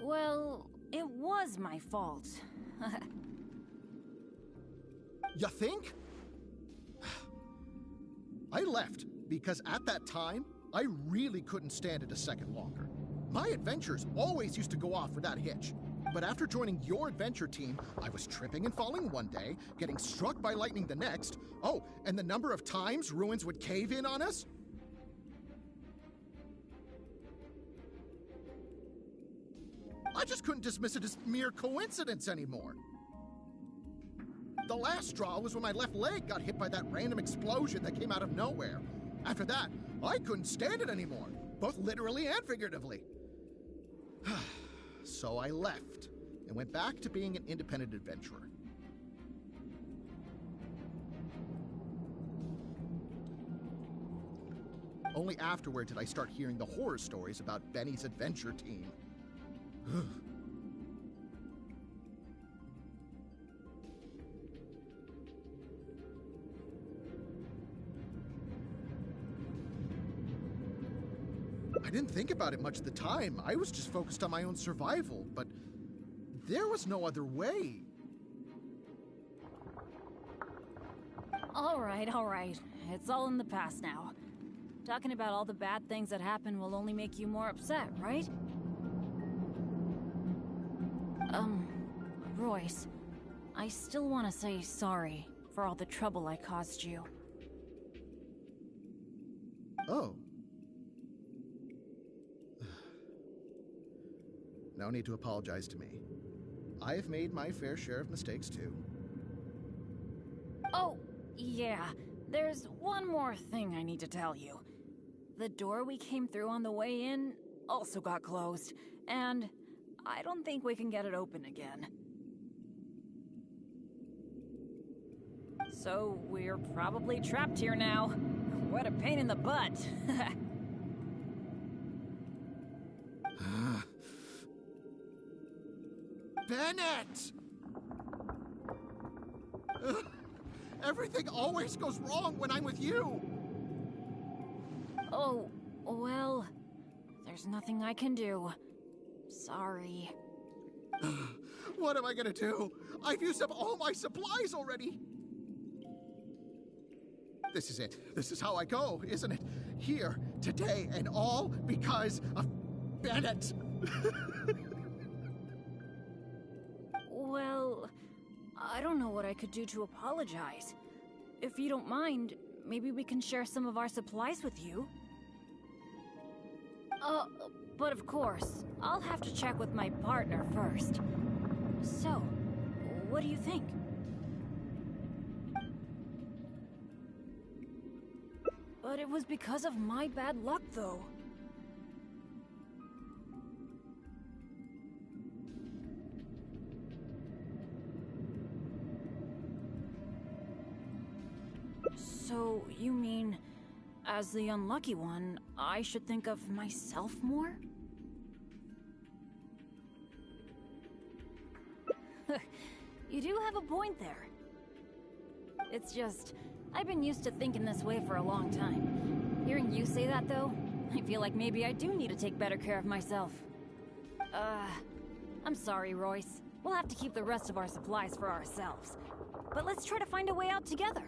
Well, it was my fault. You think? I left because at that time, I really couldn't stand it a second longer. My adventures always used to go off without a hitch. But after joining your adventure team, I was tripping and falling one day, getting struck by lightning the next. Oh, and the number of times ruins would cave in on us? I just couldn't dismiss it as mere coincidence anymore. The last straw was when my left leg got hit by that random explosion that came out of nowhere. After that, I couldn't stand it anymore, both literally and figuratively. So I left and went back to being an independent adventurer. Only afterward did I start hearing the horror stories about Benny's adventure team. I didn't think about it much at the time. I was just focused on my own survival, but there was no other way. All right. It's all in the past now. Talking about all the bad things that happened will only make you more upset, right? Royce, I still want to say sorry for all the trouble I caused you. Oh. No need to apologize to me. I've made my fair share of mistakes too. Oh, yeah. There's one more thing I need to tell you. The door we came through on the way in also got closed, and I don't think we can get it open again. So we're probably trapped here now. What a pain in the butt. Bennett! Everything always goes wrong when I'm with you! Oh, well, there's nothing I can do. Sorry. What am I gonna do? I've used up all my supplies already! This is it. This is how I go, isn't it? Here, today, and all because of Bennett! Well, I don't know what I could do to apologize. If you don't mind, maybe we can share some of our supplies with you. But of course, I'll have to check with my partner first. So, what do you think? But it was because of my bad luck, though. So, you mean, as the unlucky one, I should think of myself more? You do have a point there. It's just, I've been used to thinking this way for a long time. Hearing you say that, though, I feel like maybe I do need to take better care of myself. I'm sorry, Royce. We'll have to keep the rest of our supplies for ourselves. But let's try to find a way out together.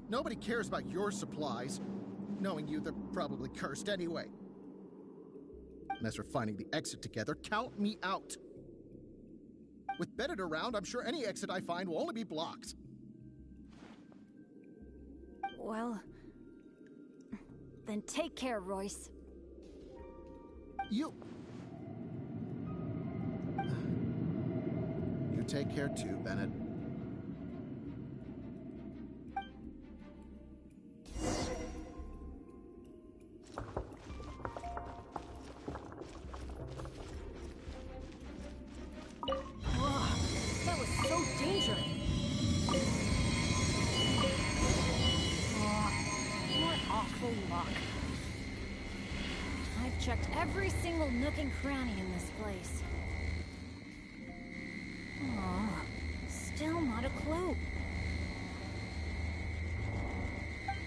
Nobody cares about your supplies. Knowing you, they're probably cursed anyway. And as for finding the exit together, count me out. With Bennett around, I'm sure any exit I find will only be blocked. Well, then take care, Royce. You take care too, Bennett. Checked every single nook and cranny in this place. Oh, still not a clue.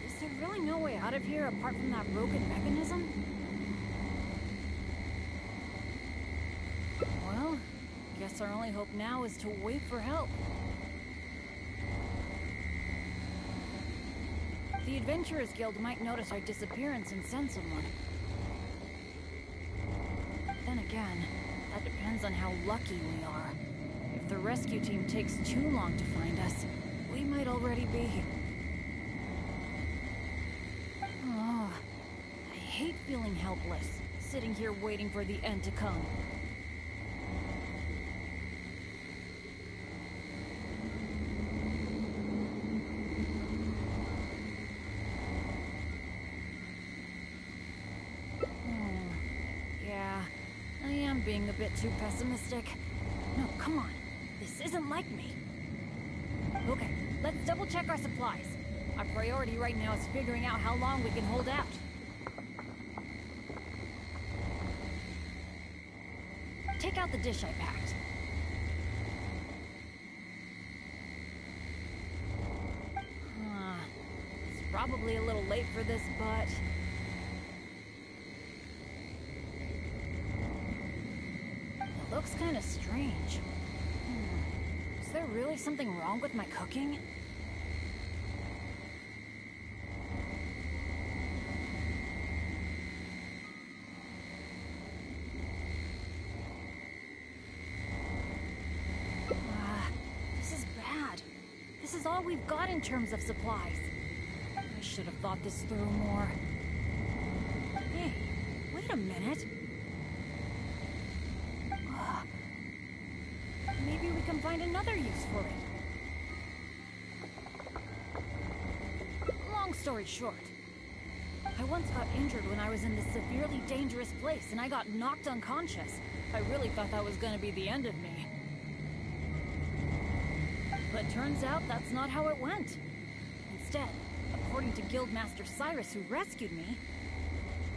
Is there really no way out of here apart from that broken mechanism? guess our only hope now is to wait for help. The Adventurers Guild might notice our disappearance and send someone. Then again, that depends on how lucky we are. If the rescue team takes too long to find us, we might already be... Oh, I hate feeling helpless, sitting here waiting for the end to come. Being a bit too pessimistic. No, come on. This isn't like me. Okay, let's double check our supplies. Our priority right now is figuring out how long we can hold out. Take out the dish I packed. It's probably a little late for this, but... looks kind of strange. Is there really something wrong with my cooking? This is bad. This is all we've got in terms of supplies. I should have thought this through more. Hey, wait a minute. Maybe we can find another use for it. Long story short, I once got injured when I was in this severely dangerous place and I got knocked unconscious. I really thought that was going to be the end of me. But turns out that's not how it went. Instead, according to Guildmaster Cyrus, who rescued me,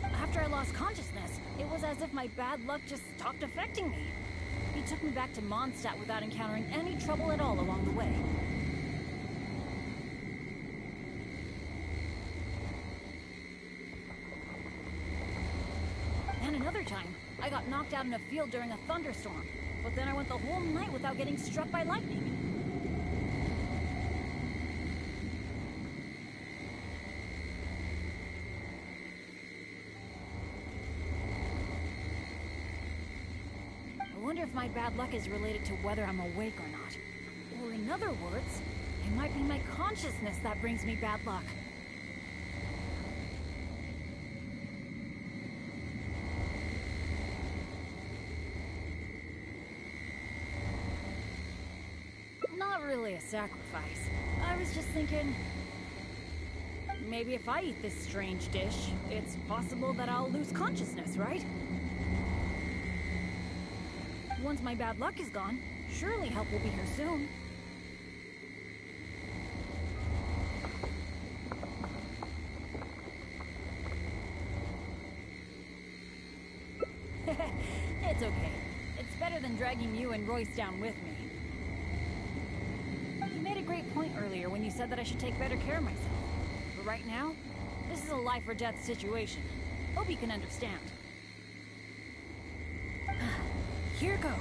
after I lost consciousness, it was as if my bad luck just stopped affecting me. He took me back to Mondstadt without encountering any trouble at all along the way. And another time, I got knocked out in a field during a thunderstorm, but then I went the whole night without getting struck by lightning. I wonder if my bad luck is related to whether I'm awake or not. Or in other words, it might be my consciousness that brings me bad luck. Not really a sacrifice. I was just thinking... maybe if I eat this strange dish, it's possible that I'll lose consciousness, right? Once my bad luck is gone, surely help will be here soon. It's okay. It's better than dragging you and Royce down with me. You made a great point earlier when you said that I should take better care of myself. But right now, this is a life or death situation. Hope you can understand. Here goes.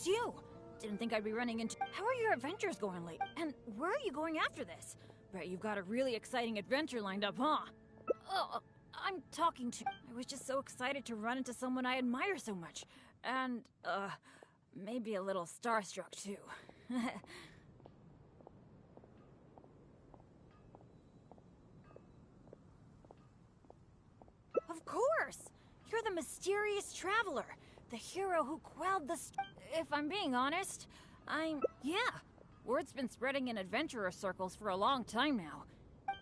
it's you! Didn't think I'd be running into— How are your adventures going lately? And where are you going after this? Bet you've got a really exciting adventure lined up, huh? Oh, I'm talking to— I was just so excited to run into someone I admire so much. And, maybe a little starstruck, too. Of course! You're the mysterious traveler, the hero who quelled the If I'm being honest, yeah. Word's been spreading in adventurer circles for a long time now.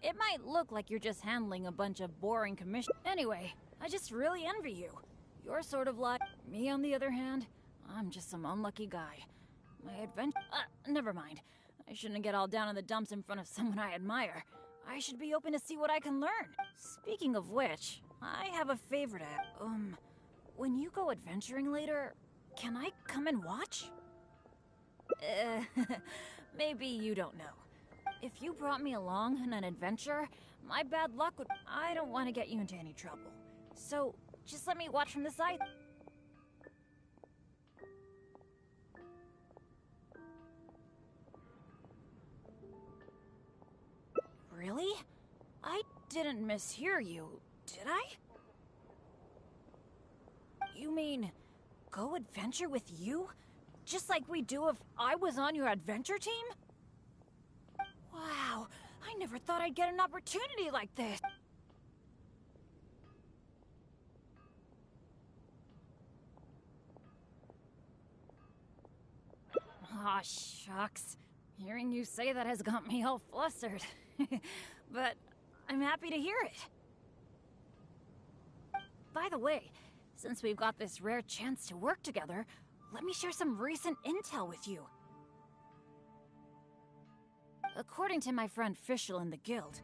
It might look like you're just handling a bunch of boring commissions. Anyway, I just really envy you. You're sort of like— Me, on the other hand, I'm just some unlucky guy. My adventure— never mind. I shouldn't get all down in the dumps in front of someone I admire. I should be open to see what I can learn. Speaking of which, I have a favor to ask. When you go adventuring later, can I come and watch? Maybe you don't know. If you brought me along on an adventure, my bad luck would— I don't want to get you into any trouble. So, just let me watch from the side. Really? I didn't mishear you, did I? You mean, go adventure with you? Just like we do if I was on your adventure team? Wow, I never thought I'd get an opportunity like this. Aw, shucks. Hearing you say that has got me all flustered. But I'm happy to hear it. By the way, since we've got this rare chance to work together, let me share some recent intel with you. According to my friend Fischl in the guild,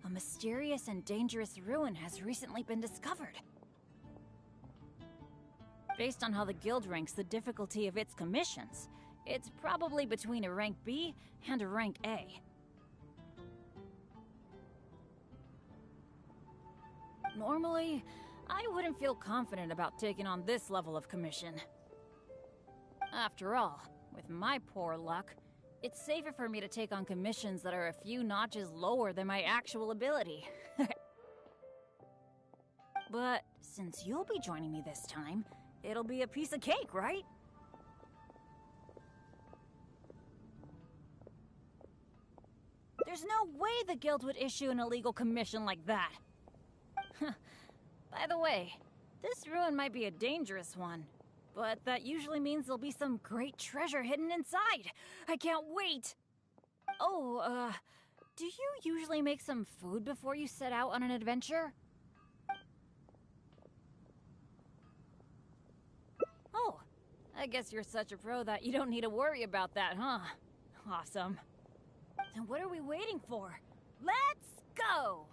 a mysterious and dangerous ruin has recently been discovered. Based on how the guild ranks the difficulty of its commissions, it's probably between a rank B and a rank A. Normally, I wouldn't feel confident about taking on this level of commission. After all, with my poor luck, it's safer for me to take on commissions that are a few notches lower than my actual ability. But since you'll be joining me this time, it'll be a piece of cake, right? There's no way the guild would issue an illegal commission like that. By the way, this ruin might be a dangerous one, but that usually means there'll be some great treasure hidden inside. I can't wait! Oh, do you usually make some food before you set out on an adventure? Oh, I guess you're such a pro that you don't need to worry about that, huh? Awesome. Then what are we waiting for? Let's go!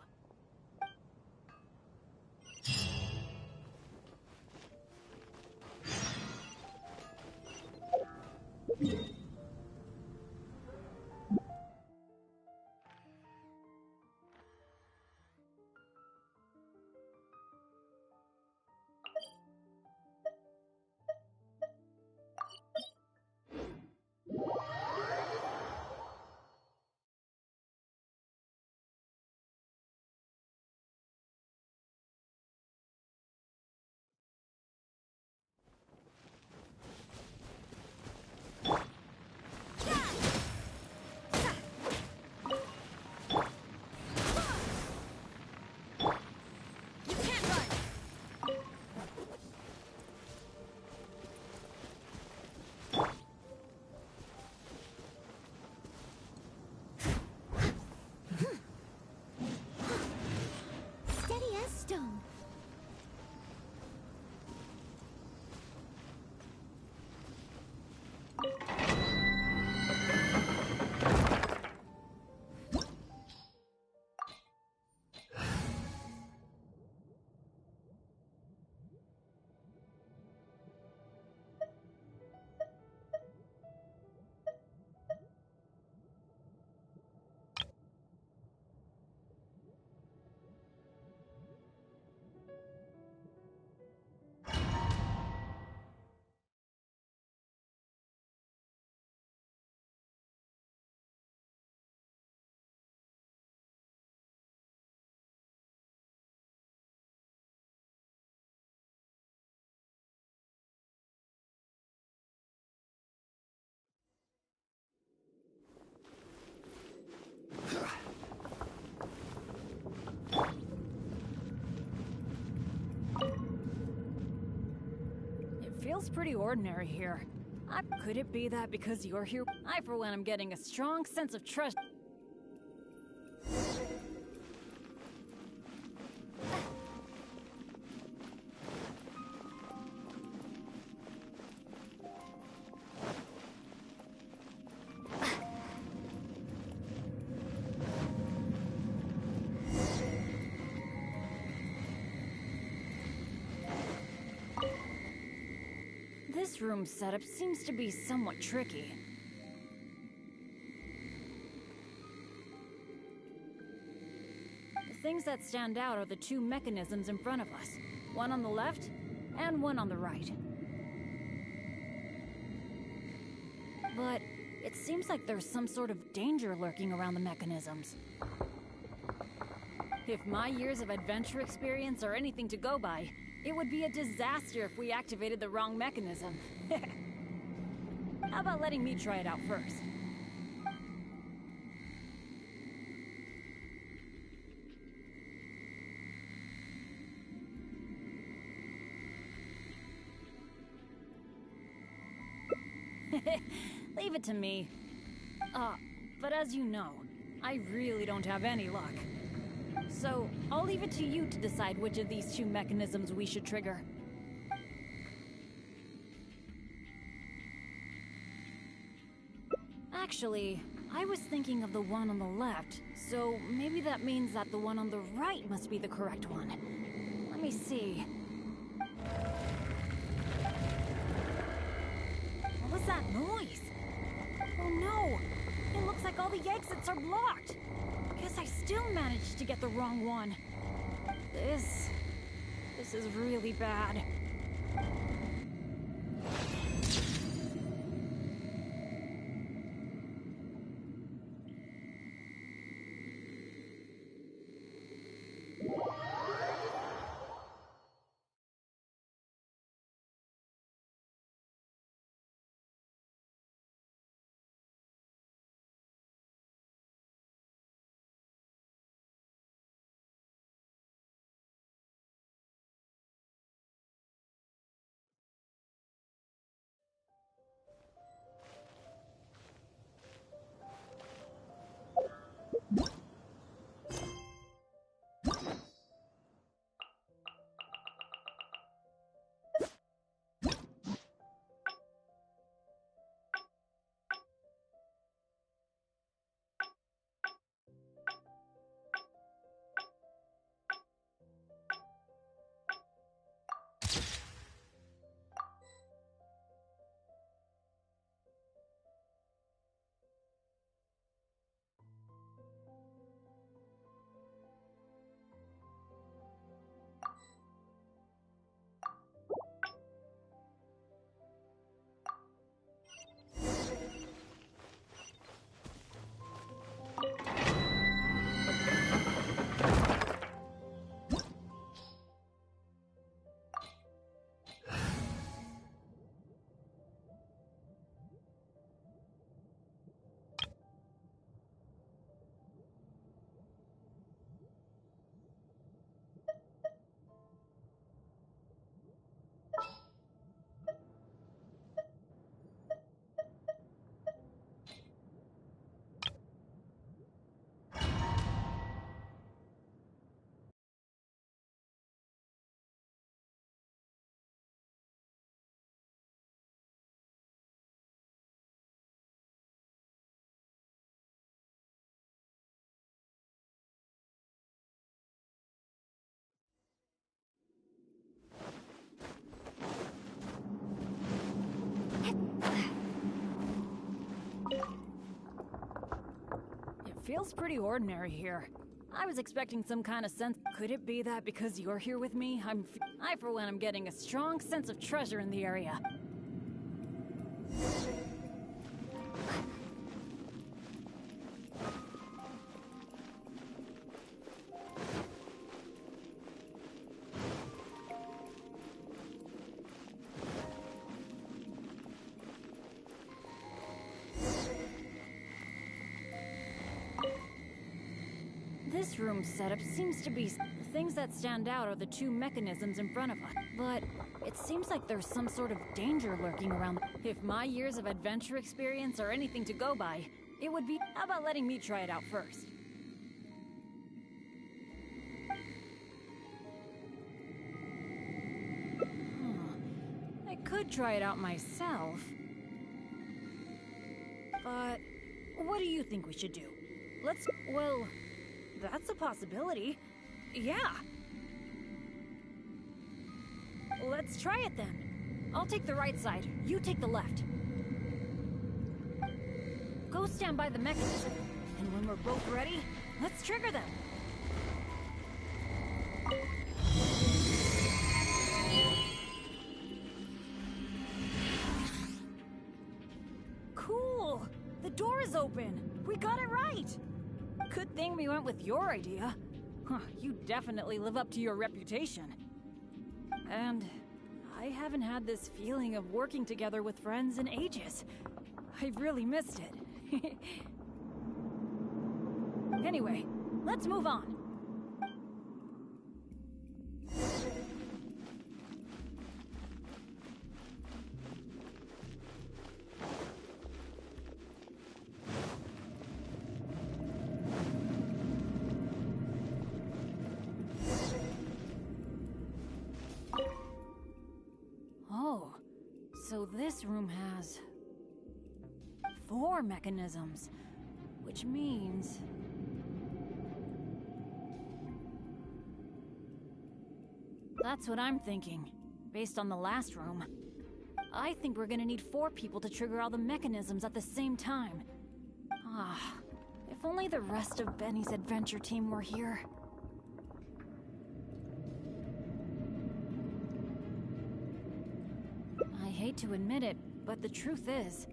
Stone. feels pretty ordinary here. Could it be that because you're here? I, for one, am getting a strong sense of trust. This room setup seems to be somewhat tricky. The things that stand out are the two mechanisms in front of us. One on the left, and one on the right. But it seems like there's some sort of danger lurking around the mechanisms. If my years of adventure experience are anything to go by, it would be a disaster if we activated the wrong mechanism. How about letting me try it out first? Leave it to me. But as you know, I really don't have any luck. So, I'll leave it to you to decide which of these two mechanisms we should trigger. Actually, I was thinking of the one on the left, so maybe that means that the one on the right must be the correct one. Let me see. What was that noise? Oh no! It looks like all the exits are blocked! Guess I still managed to get the wrong one. This is really bad. Feels pretty ordinary here. I was expecting some kind of sense. Could it be that because you're here with me, I for one am getting a strong sense of treasure in the area. This room setup seems to be... things that stand out are the two mechanisms in front of us. But it seems like there's some sort of danger lurking around. If my years of adventure experience are anything to go by, it would be... How about letting me try it out first? I could try it out myself. But what do you think we should do? Let's... Well, that's a possibility. Yeah. Let's try it then. I'll take the right side. You take the left. Go stand by the mechanism. And when we're both ready, let's trigger them. Cool! The door is open! We got it right! Good thing we went with your idea. Huh, you definitely live up to your reputation. And I haven't had this feeling of working together with friends in ages. I've really missed it. Anyway, let's move on. Oh, so this room has 4 mechanisms, which means... That's what I'm thinking, based on the last room. I think we're gonna need 4 people to trigger all the mechanisms at the same time. Ah, if only the rest of Benny's adventure team were here. I hate to admit it, but the truth is,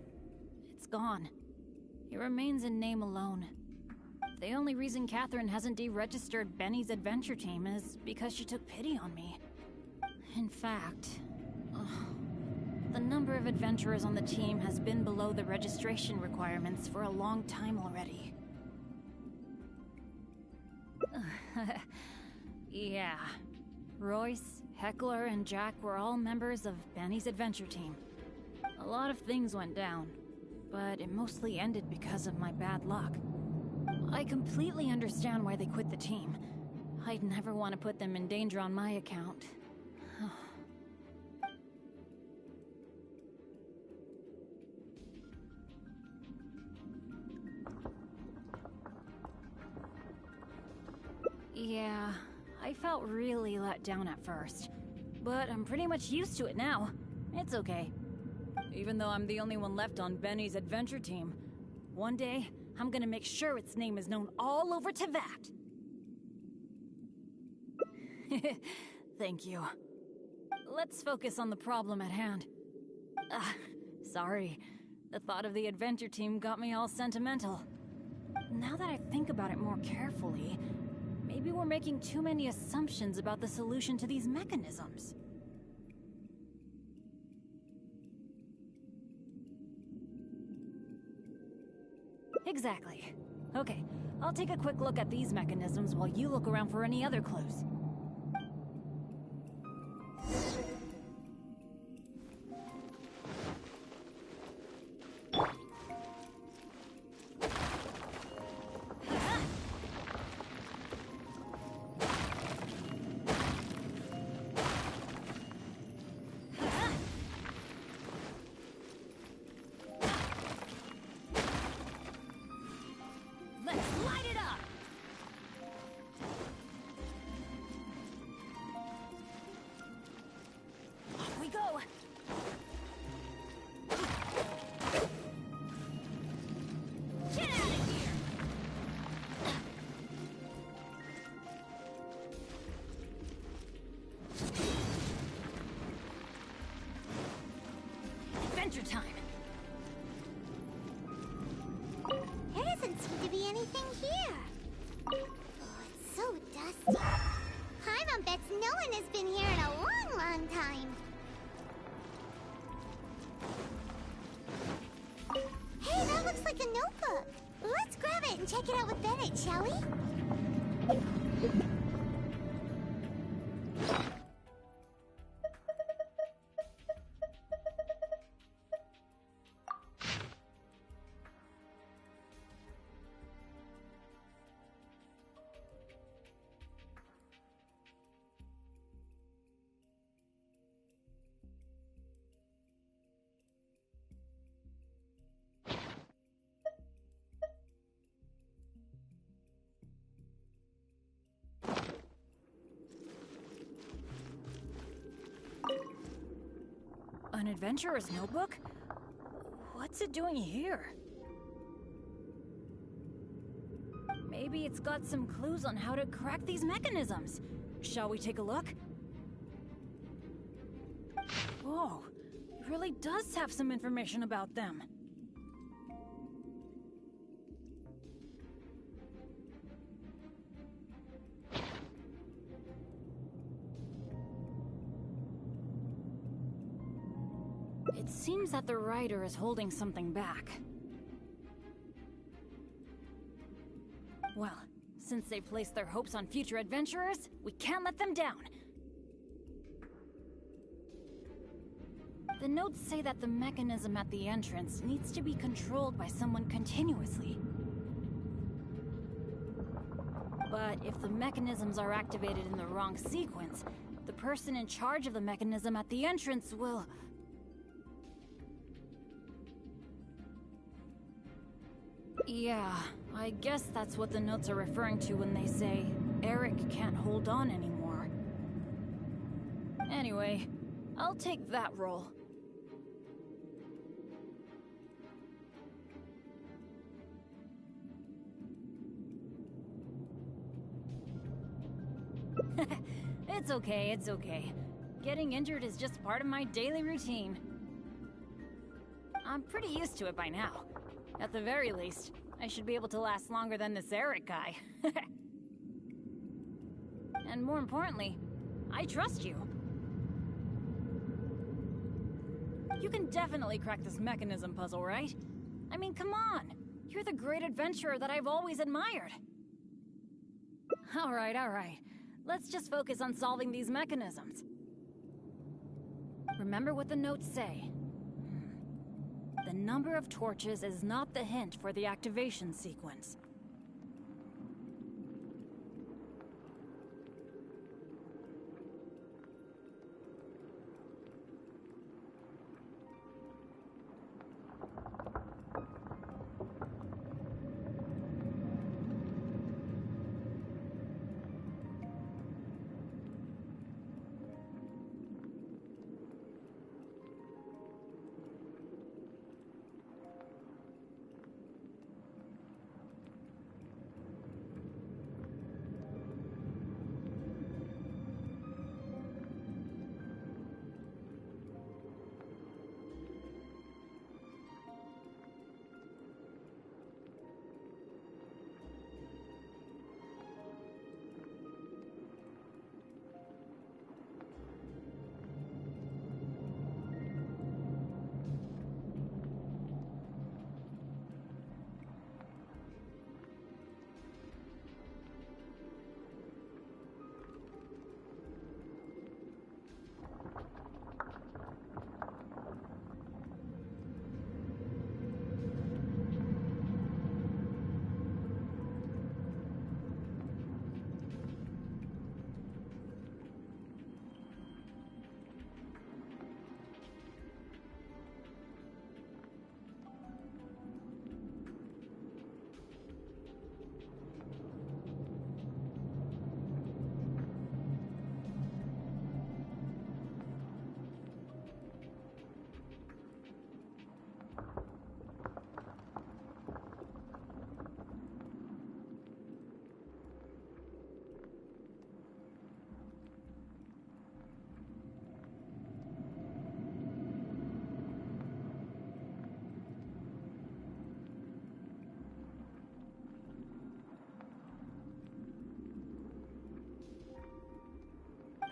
it's gone. It remains in name alone. The only reason Catherine hasn't deregistered Benny's adventure team is because she took pity on me. In fact, the number of adventurers on the team has been below the registration requirements for a long time already. Yeah. Royce, Heckler, and Jack were all members of Benny's adventure team. A lot of things went down, but it mostly ended because of my bad luck. I completely understand why they quit the team. I'd never want to put them in danger on my account. Yeah, I felt really let down at first, but I'm pretty much used to it now. It's okay. Even though I'm the only one left on Benny's adventure team, one day, I'm gonna make sure its name is known all over Teyvat. Thank you. Let's focus on the problem at hand. Sorry. The thought of the adventure team got me all sentimental. Now that I think about it more carefully, maybe we're making too many assumptions about the solution to these mechanisms. Exactly. Okay, I'll take a quick look at these mechanisms while you look around for any other clues. Time. There doesn't seem to be anything here. Oh, it's so dusty. Paimon bets no one has been here in a long, long time. Hey, that looks like a notebook. Let's grab it and check it out with Bennett, shall we? adventurer's notebook? What's it doing here? Maybe it's got some clues on how to crack these mechanisms. Shall we take a look? Whoa, it really does have some information about them. It seems that the writer is holding something back. Well, since they placed their hopes on future adventurers, we can't let them down. The notes say that the mechanism at the entrance needs to be controlled by someone continuously. But if the mechanisms are activated in the wrong sequence, the person in charge of the mechanism at the entrance will... Yeah, I guess that's what the notes are referring to when they say Eric can't hold on anymore. Anyway, I'll take that role. It's okay, it's okay. Getting injured is just part of my daily routine. I'm pretty used to it by now. At the very least, I should be able to last longer than this Eric guy. And more importantly, I trust you. You can definitely crack this mechanism puzzle, right? I mean, come on! You're the great adventurer that I've always admired! Alright, alright. Let's just focus on solving these mechanisms. Remember what the notes say. The number of torches is not the hint for the activation sequence.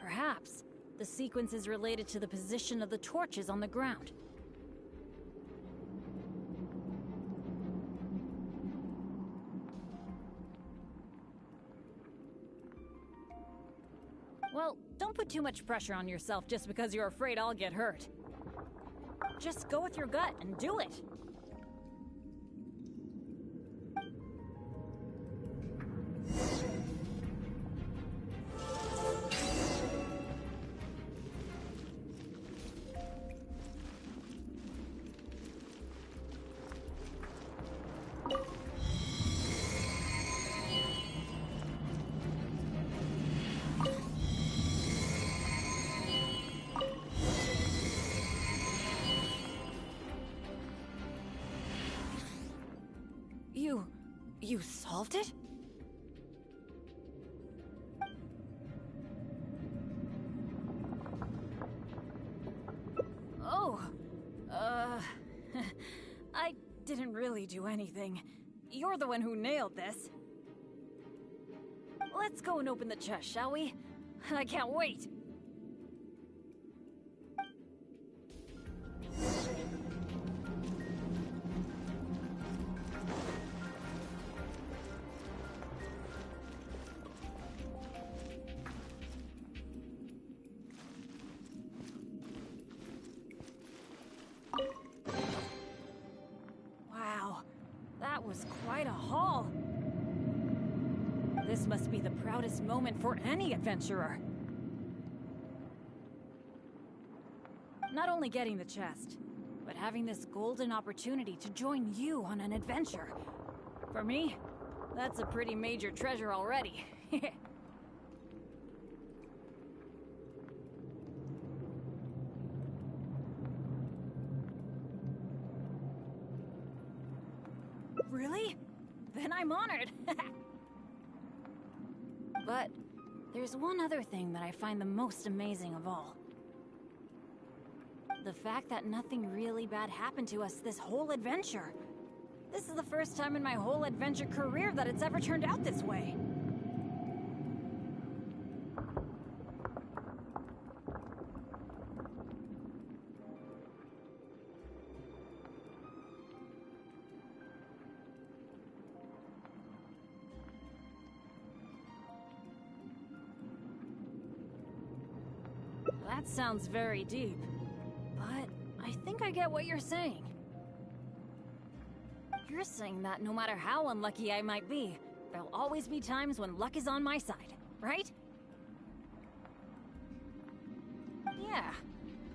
Perhaps the sequence is related to the position of the torches on the ground. Well, don't put too much pressure on yourself just because you're afraid I'll get hurt. Just go with your gut and do it. You solved it? Oh, I didn't really do anything. You're the one who nailed this. Let's go and open the chest, shall we? I can't wait. Wow, that was quite a haul. This must be the proudest moment for any adventurer. Not only getting the chest, but having this golden opportunity to join you on an adventure. For me, that's a pretty major treasure already. Really? Then I'm honored. But there's one other thing that I find the most amazing of all. The fact that nothing really bad happened to us this whole adventure. This is the first time in my whole adventure career that it's ever turned out this way. That sounds very deep, but I think I get what you're saying. You're saying that no matter how unlucky I might be, there'll always be times when luck is on my side, right? Yeah,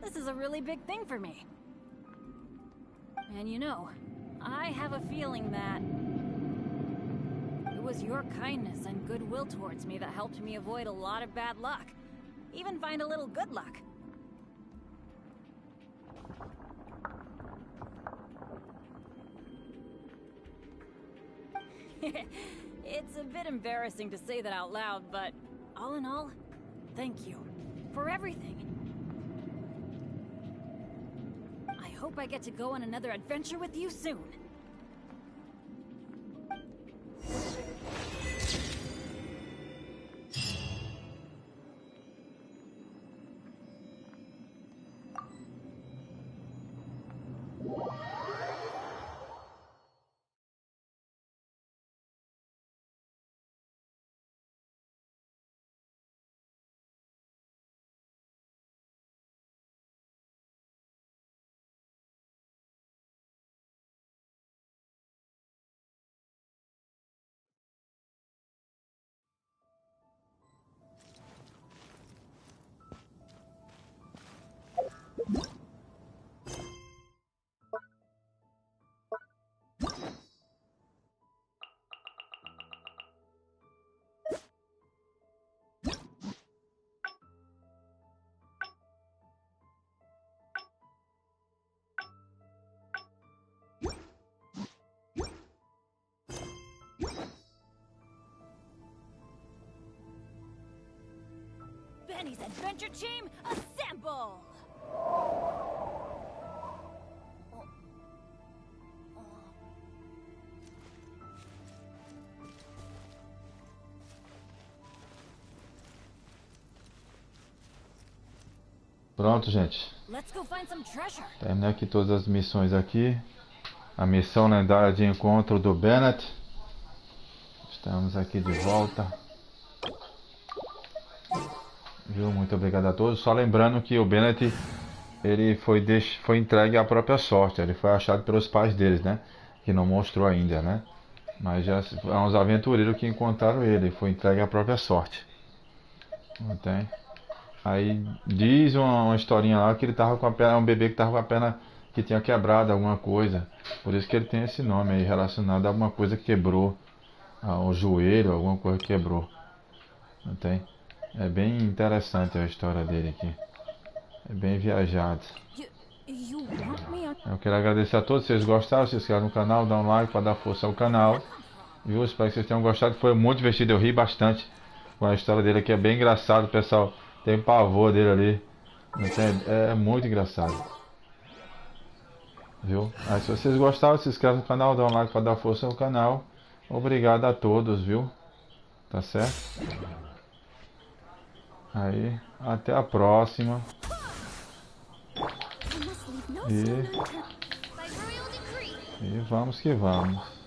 this is a really big thing for me. And you know, I have a feeling that it was your kindness and goodwill towards me that helped me avoid a lot of bad luck. Even find a little good luck. It's a bit embarrassing to say that out loud, but all in all, thank you for everything. I hope I get to go on another adventure with you soon. Benny's adventure team, assemble! Pronto, gente. Let's go find some treasure. Terminei aqui todas as missões aqui. A missão lendária de encontro do Bennett. Estamos aqui de volta. Viu? Muito obrigado a todos. Só lembrando que o Bennett ele foi entregue à própria sorte. Ele foi achado pelos pais deles, né? Que não mostrou ainda, né? Mas já são os aventureiros que encontraram ele. Foi entregue à própria sorte. Não tem? Aí diz uma historinha lá que ele tava com a perna, um bebê que tava com a perna que tinha quebrado alguma coisa. Por isso que ele tem esse nome aí, relacionado a alguma coisa que quebrou. O joelho, alguma coisa que quebrou. Não tem? É bem interessante a história dele aqui. É bem viajado. Eu quero agradecer a todos. Se vocês gostaram, se inscrevam no canal, dá um like para dar força ao canal. Viu? Espero que vocês tenham gostado. Foi muito divertido, eu ri bastante com a história dele aqui. É bem engraçado, pessoal. Tem pavor dele ali. É muito engraçado. Viu? Aí, se vocês gostaram, se inscreve no canal, dá um like para dar força ao canal. Obrigado a todos, viu? Tá certo? Aí, até a próxima. E vamos que vamos.